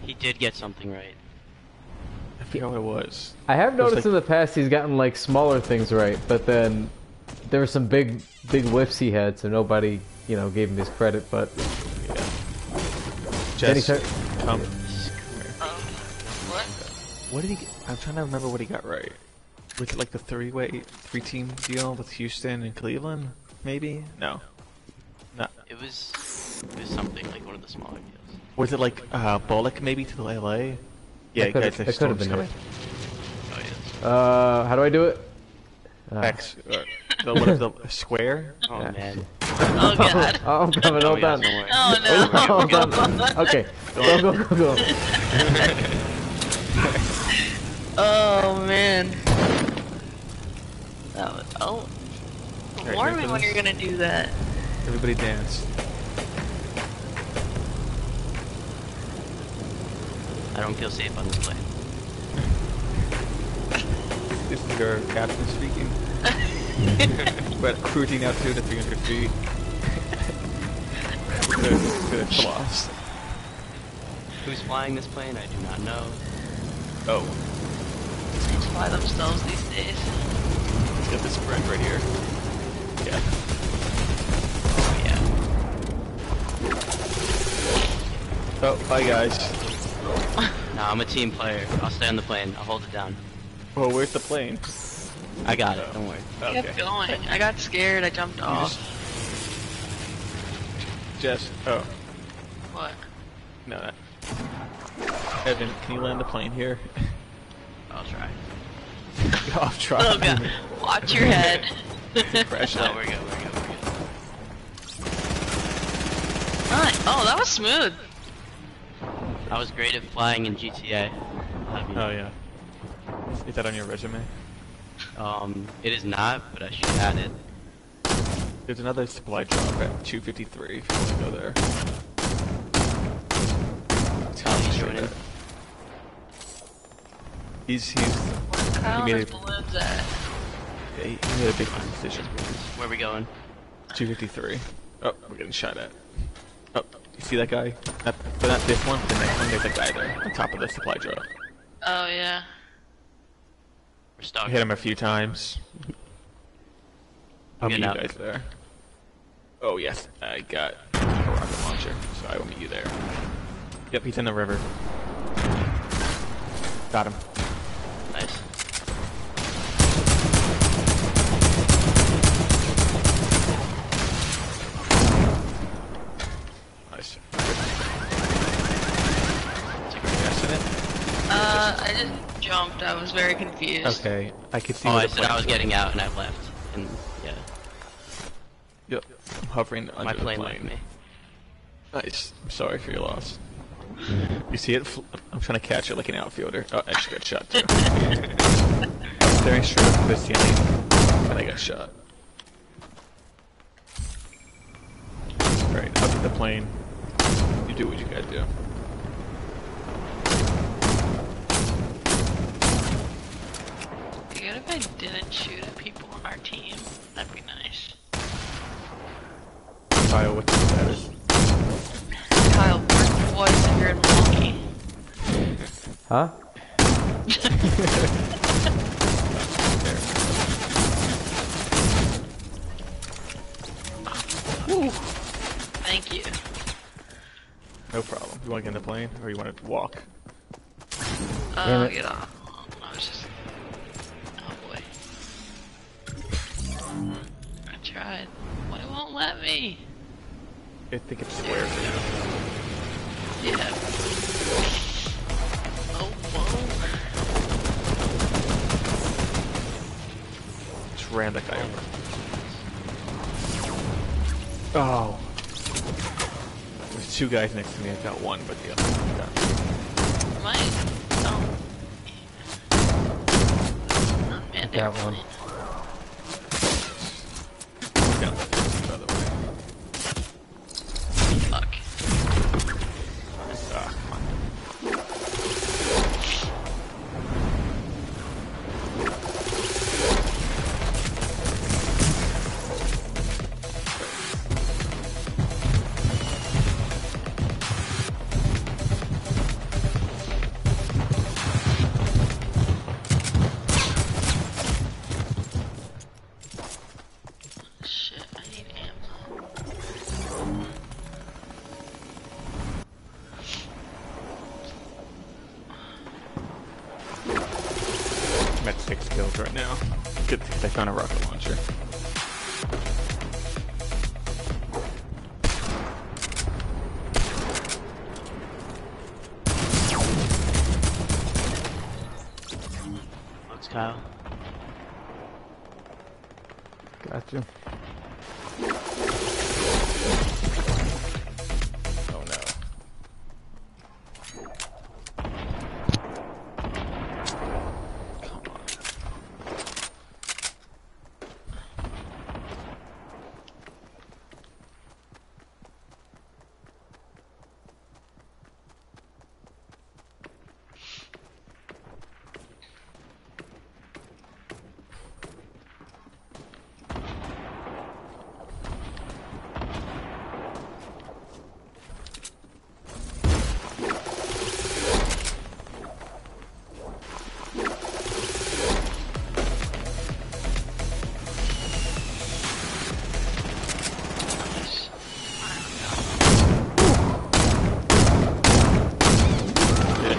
He did get something right. I forget what it was. I have noticed like, in the past he's gotten like smaller things right, but then there were some big whiffs he had, so nobody, you know, gave him his credit. But yeah. Jess, come. What? What did he? I'm trying to remember what he got right. Was it like the three-team deal with Houston and Cleveland? Maybe? No. No. It was something like one of the smaller deals. Was it like Bullock maybe to the LA? Yeah, That guys, the could have storm's been coming. it. Oh yes. How do I do it? X. What is the square? Oh Yeah. man. Oh god. Oh, I'm coming. Hold on. Don't worry. Oh no. Hold on. Okay. Go. Oh man. That was, Alright, warn ready me for when this? you're gonna do that. Everybody dance. I don't feel safe on this plane. This is your captain speaking. But cruising out 200 to 300 feet. Good collapse. Who's flying this plane? I do not know. Oh, Planes fly themselves these days. let's get this friend right here. Yeah. Oh yeah. Oh, bye guys. No, I'm a team player. I'll stay on the plane. I'll hold it down. Well, where's the plane? I got it. Don't worry. I kept going. I got scared. I jumped off. Jess. Oh, What? no. Not. Evan, can you land the plane here? I'll try. I'll try. Oh god. Watch your head. Crash No, out. we're good. Nice. Oh, that was smooth. I was great at flying in GTA. Oh yeah. Is that on your resume? It is not, but I should add it. There's another supply drop at 253 if you want to go there. He's joining. He's Kyle made and it. balloons at. Yeah, he made a big decision. Where are we going? 253. Oh, we're getting shot at. Oh, you see that guy? Not this one, but the next one. There's a guy there on top of the supply drop. Oh yeah. We're stuck. I hit him a few times. I'll meet you Getting out. guys there. Oh yes, I got a rocket launcher, so I will meet you there. Yep, he's in the river. Got him. Nice. Nice. Guessing it? I just jumped. I was very confused. Okay, I could see. Oh, where I the said I plane's was going. getting out and I left. And yeah, Yep, I'm hovering under my the plane plane. left me. Nice. I'm sorry for your loss. You see it? I'm trying to catch it like an outfielder. Oh, I just got shot too. I was staring straight up at the ceiling, and I got shot. Alright, up at the plane. You do what you gotta do. It'd be good if I didn't shoot at people on our team. That'd be nice. Kyle, what's the status? Kyle, where's the boys if you're in Milwaukee? Huh? Thank you. No problem. You wanna get in the plane, or you wanna walk? Damn it. Get off. I was just. Oh boy. I tried. But it won't let me. I think it's square for now. Yeah. Oh, whoa. Just ran that guy over. Oh. There's two guys next to me. I got one, but the other one got me. Am I? Oh. Unmanned Got one. airplane. Down the other way. Fuck. Ah, come on. Good, I found a rocket launcher. Looks Kyle. Gotcha. Oh no.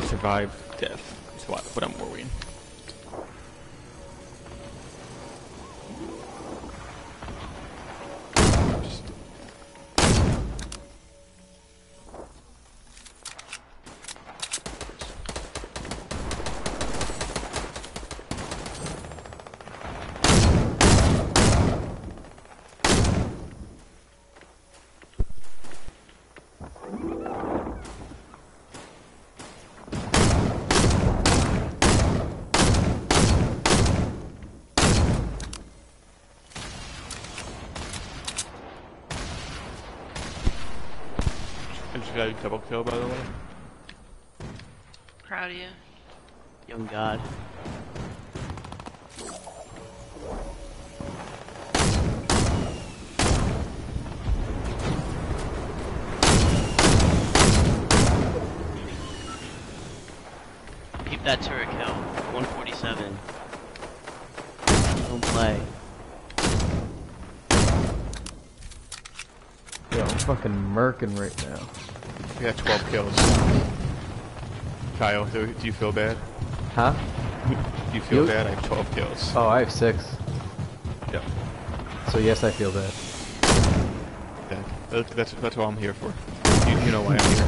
Survive death is what I'm worrying. I just got a double kill, by the way. Proud of you. Young God. Keep that turret kill. 147. Don't play. Yo, I'm fucking murking right now. We got 12 kills. Kyle, do you feel bad? Huh? Do you feel You- bad? I have 12 kills. Oh, I have 6. Yep. So yes, I feel bad. Yeah. That's what I'm here for. You know why I'm here.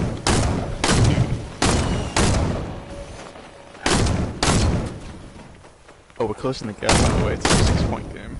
Oh, we're closing the gap, by the way. It's a 6-point game.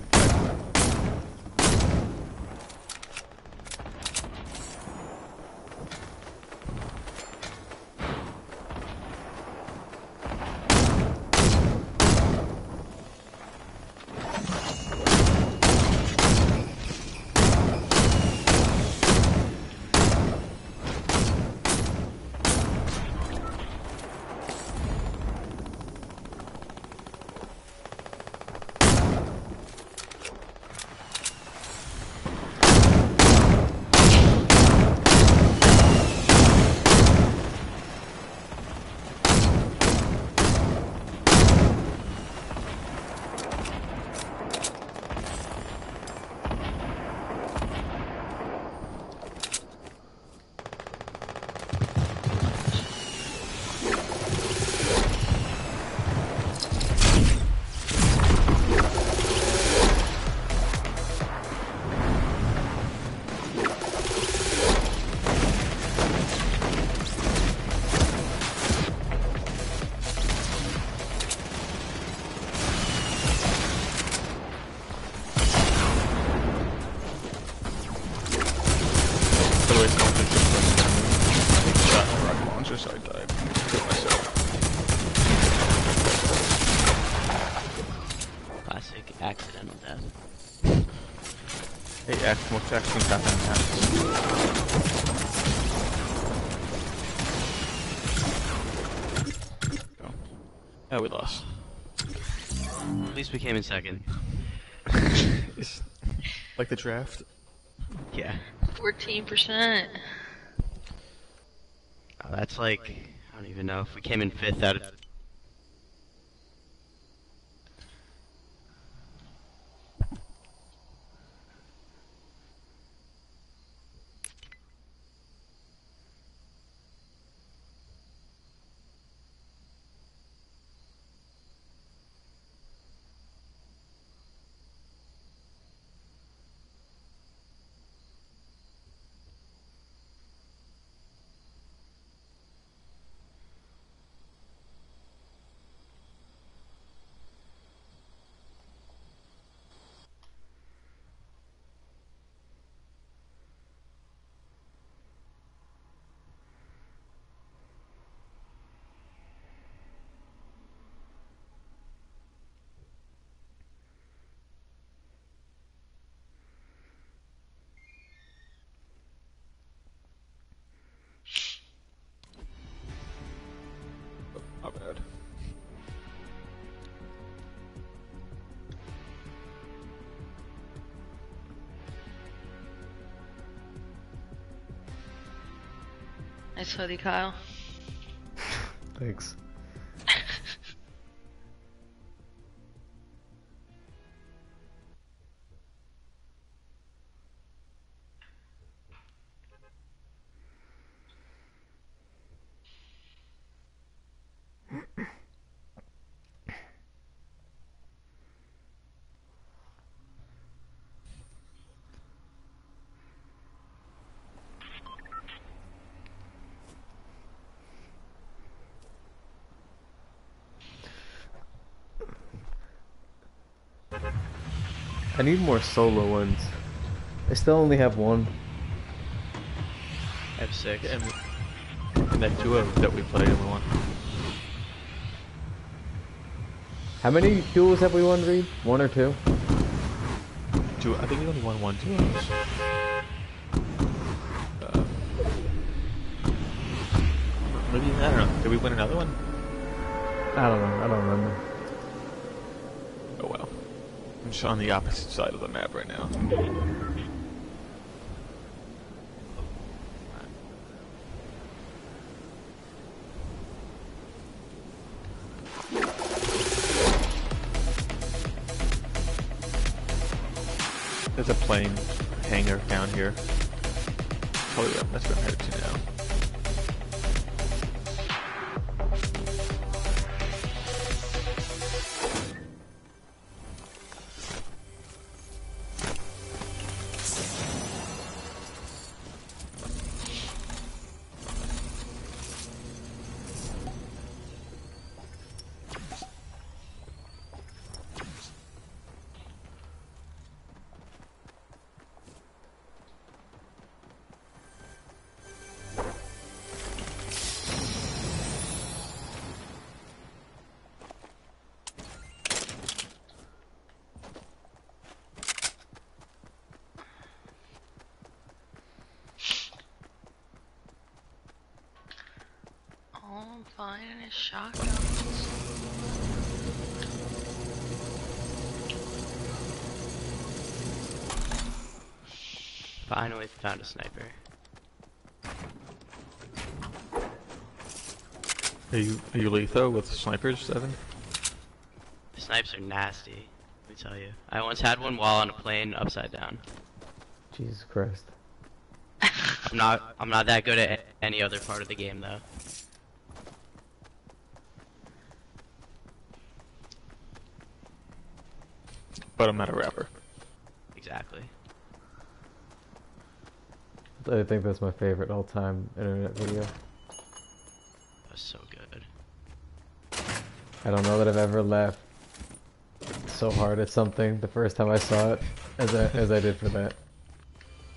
By the way, someone did just shot my rocket launcher, so I died. Killed myself. Classic accidental death. Hey, most accidents happen in houses. Oh, we lost. At least we came in second. It's like the draft. Yeah. 14%. Oh, that's like, I don't even know if we came in 5th out of Nice hoodie, Kyle. Thanks. I need more solo ones. I still only have one. I have 6. And that duo that we played and we won. How many duels have we won, Reid? 1 or 2? I think we only won 1 duos. Maybe, I don't know. Did we win another one? I don't know. I don't remember. Oh well. I'm just on the opposite side of the map right now. There's a plane hangar down here. Oh yeah, that's where I'm headed to now. All I'm finding is shotguns. Finally found a sniper. Are you lethal with snipers, Evan? Snipes are nasty, let me tell you. I once had one while on a plane upside down. Jesus Christ. I'm not that good at any other part of the game though. But I'm not a rapper. Exactly. I think that's my favorite all-time internet video. That was so good. I don't know that I've ever laughed so hard at something the first time I saw it as I did for that.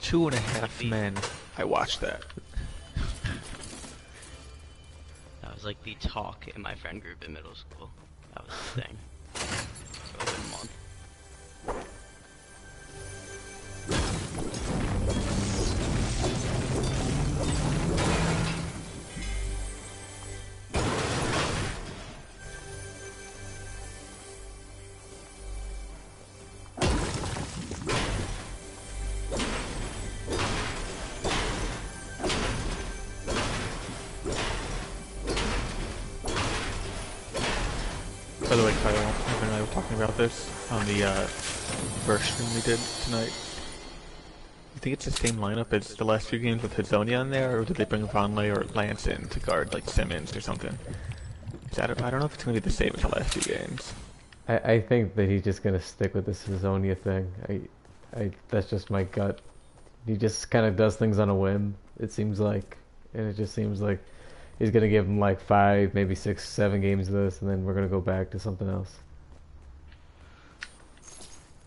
2.5 men. I watched that. That was like the talk in my friend group in middle school. That was the thing. For like a month. By the way, Kyle, Evan and I were talking about this on the first stream we did tonight. You think it's the same lineup as the last few games with Hazonia in there, or did they bring Vonleh or Lance in to guard like Simmons or something? I don't know if it's going to be the same as the last few games. I think that he's just gonna stick with this Hazonia thing. That's just my gut. He just kind of does things on a whim, it seems like, and it just seems like he's gonna give him like 5, maybe 6, 7 games of this, and then we're gonna go back to something else.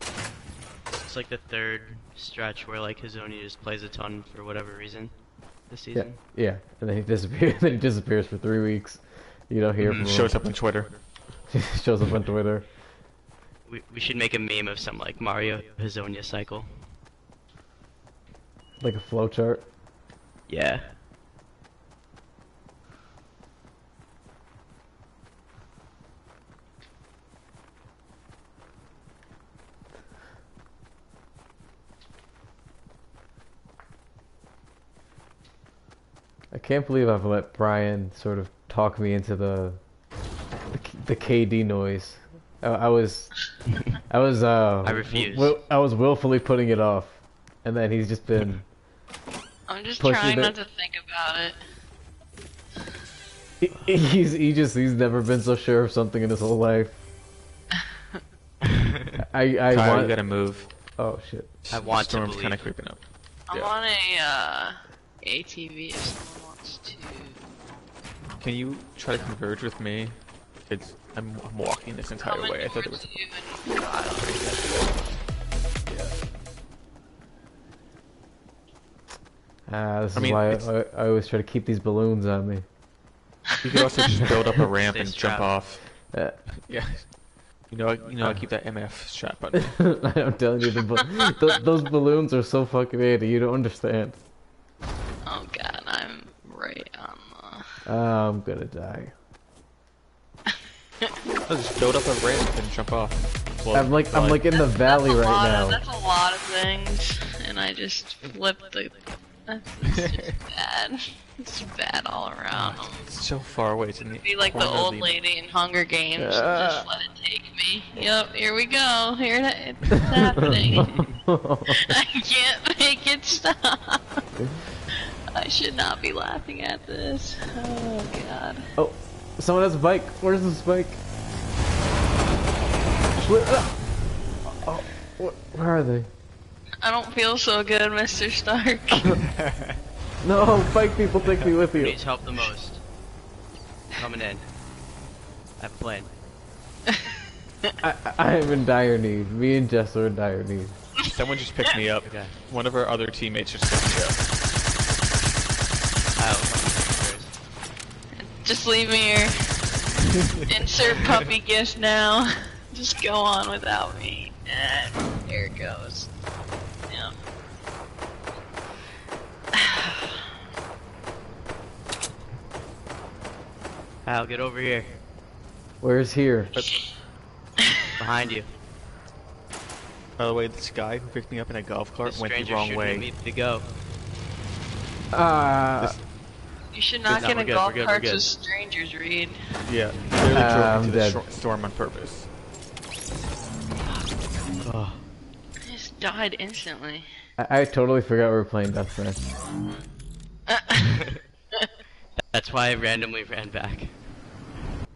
It's like the third stretch where like Hazonia just plays a ton for whatever reason this season. Yeah, and then he disappears. Then he disappears for 3 weeks. You don't hear from him. Shows up on Twitter. Shows up on Twitter. We should make a meme of some like Mario Hazonia cycle. Like a flowchart. Yeah. I can't believe I've let Brian sort of talk me into the KD noise. I was I refuse. I was willfully putting it off, and then he's just been. I'm just pushing trying it. not to think about it. He's never been so sure of something in his whole life. I Kyle, want. you gotta move. Oh shit! I want to Storm's believe. kind of creeping up. I'm Yeah. on a ATV if someone wants to. Can you try to converge with me? It's I'm walking this entire Coming way. I thought there was. towards you and Kyle. This I is mean, why it's- I always try to keep these balloons on me. You could also just build up a ramp Stay and jump strapped. off. Yeah. I keep that MF strap on me. I'm telling you, those balloons are so fucking handy. You don't understand. Oh god, I'm right on I'm gonna die. I'll just build up a ramp and jump off. Float. I'm like in the valley that's a right lot now. That's a lot of things, and I just flipped the. It's just bad. It's bad all around. It's so far away. It's in the Be like the corner of old lady in Hunger Games. And just let it take me. Yep, here we go. It's happening. I can't make it stop. I should not be laughing at this. Oh god. Oh, someone has a bike. Where's this bike? Where are they? I don't feel so good, Mr. Stark. No, bike people, take me with Who you. needs help the most? Coming in. I have a plan. I am in dire need. Me and Jess are in dire need. Someone just picked me up. Okay. One of our other teammates just picked me up. Just leave me here. Insert puppy gift now. Just go on without me. Here it goes. Yep. Al, get over here. Where's here? Behind you. By the way, this guy who picked me up in a golf cart This went the stranger wrong shooting way. at me to go. You should not No, get we're in good, golf we're good, we're carts good. with strangers, Reid. Yeah, he literally drove I'm into dead. the storm on purpose. Oh. I just died instantly. I totally forgot we were playing deathmatch. That's why I randomly ran back.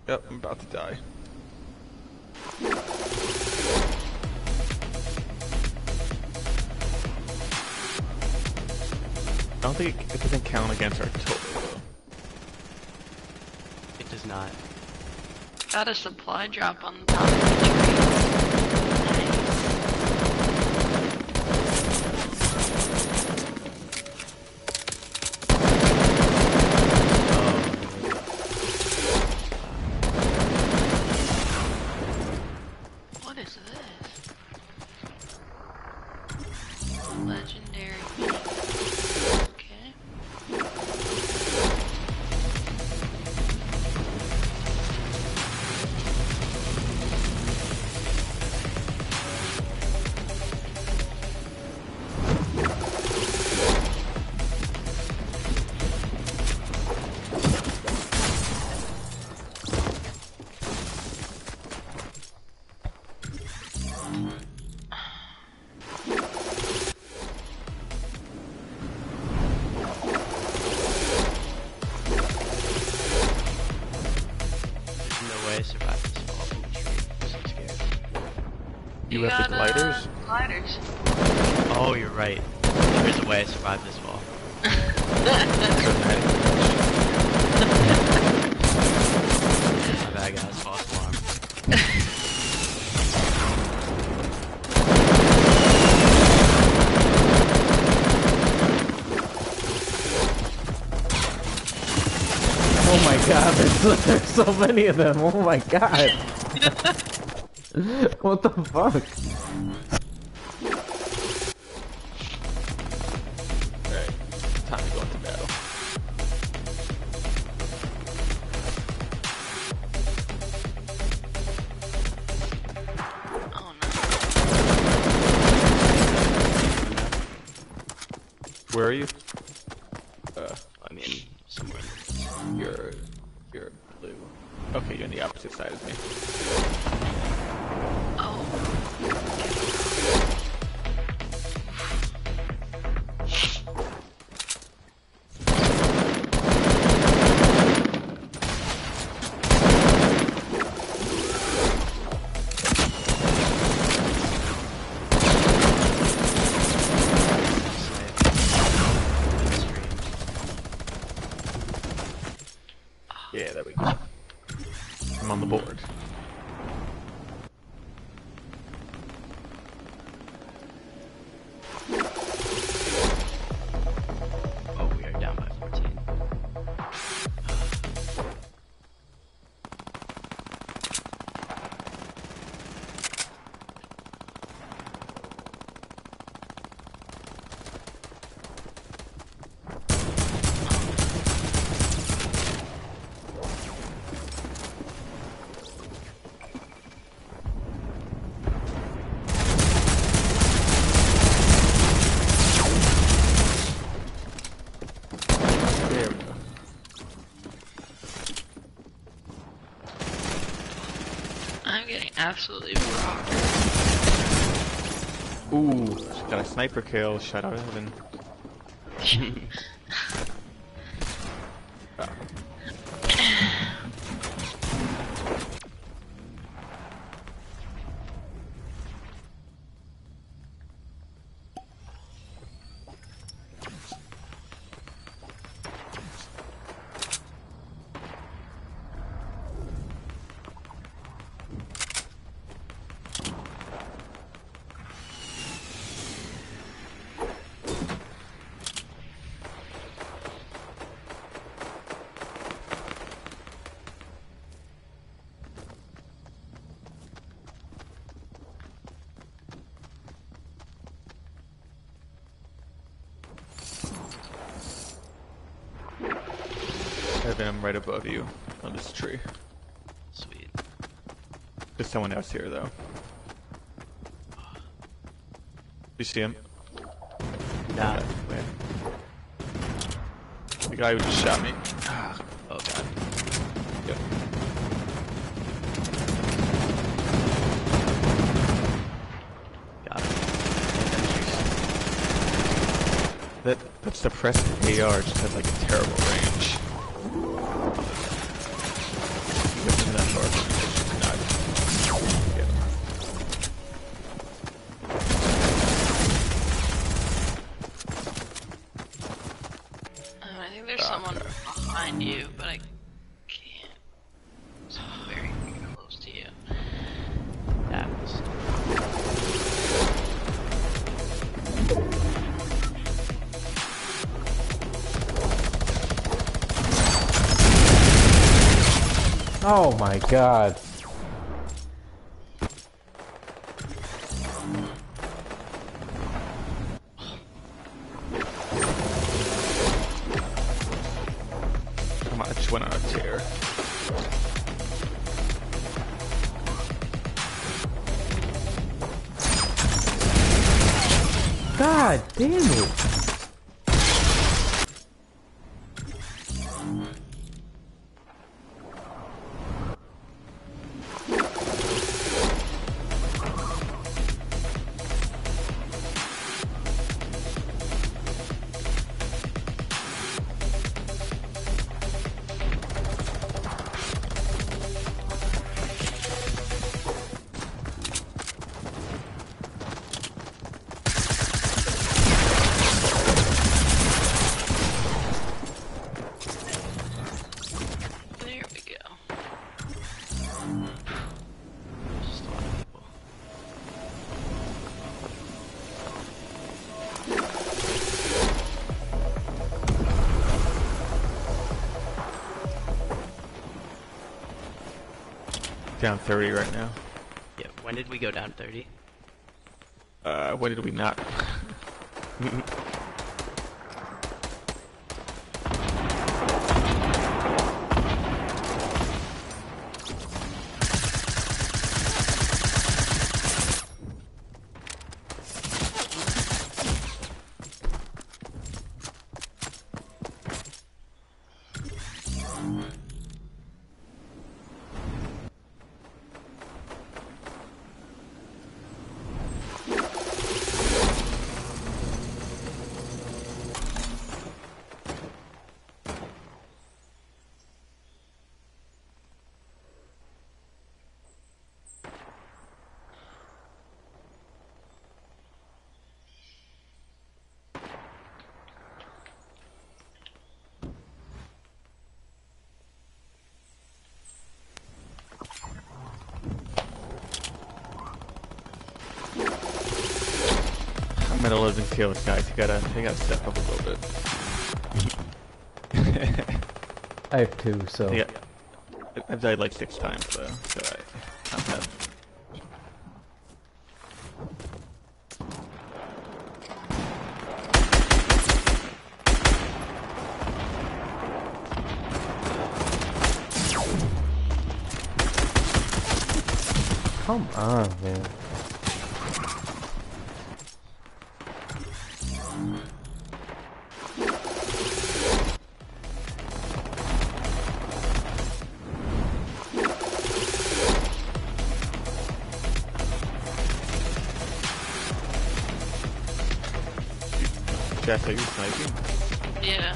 Yep, I'm about to die. I don't think it doesn't count against our total though. It does not. Got a supply drop on the top of the tree. What is this? Legendary. Okay. There's no way I survived this fall from the tree. I'm so scared. You have the gliders? Gliders. Oh, you're right. There's a way I survived this fall. My bad, guys. False alarm. Oh my god, there's so many of them. Oh my god. What the fuck? Alright, time to go into battle. Oh no. Where are you? I mean, somewhere. side of me. Oh. Yeah, there we go. I'm on the board. Oh, we are down by 14. There we go. I'm getting absolutely rocked. Ooh, got a sniper kill. Shout out Evan. Oh. Evan, I'm right above you on this tree. Sweet. There's someone else here, though. You see him? Nah. Where? The guy who just shot me. Ah, Oh god. yep. Got it. That suppressed AR just has like a terrible range. You get to that far, it's not. Yeah. I think there's someone behind you, but I can't. Someone very close to you. That was... Oh my god. Come on, I just went on a tear. God damn it. There we go. Just a lot of people. Down 30 right now. Yeah, when did we go down 30? When did we not? Metal living skills, guys. You gotta step up a little bit. I have 2, so. Yeah. I've died like 6 times though, so not bad. Come on, man. Jess, are you sniping? Yeah.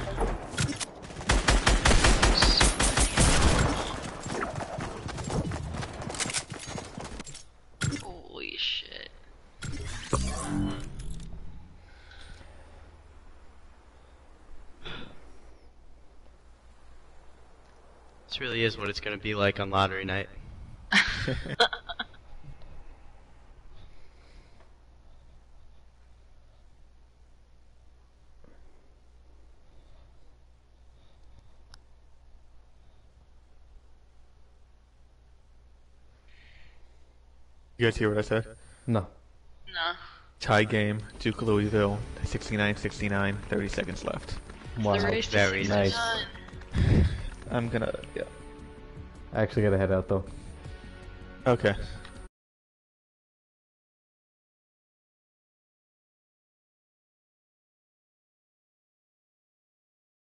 Holy shit. This really is what it's gonna be like on lottery night. You guys hear what I said? No. No. Tie game, Duke Louisville, 69-69, 30 seconds left. Wow. The race to very 69. nice. I'm gonna, yeah. I actually gotta head out though. Okay.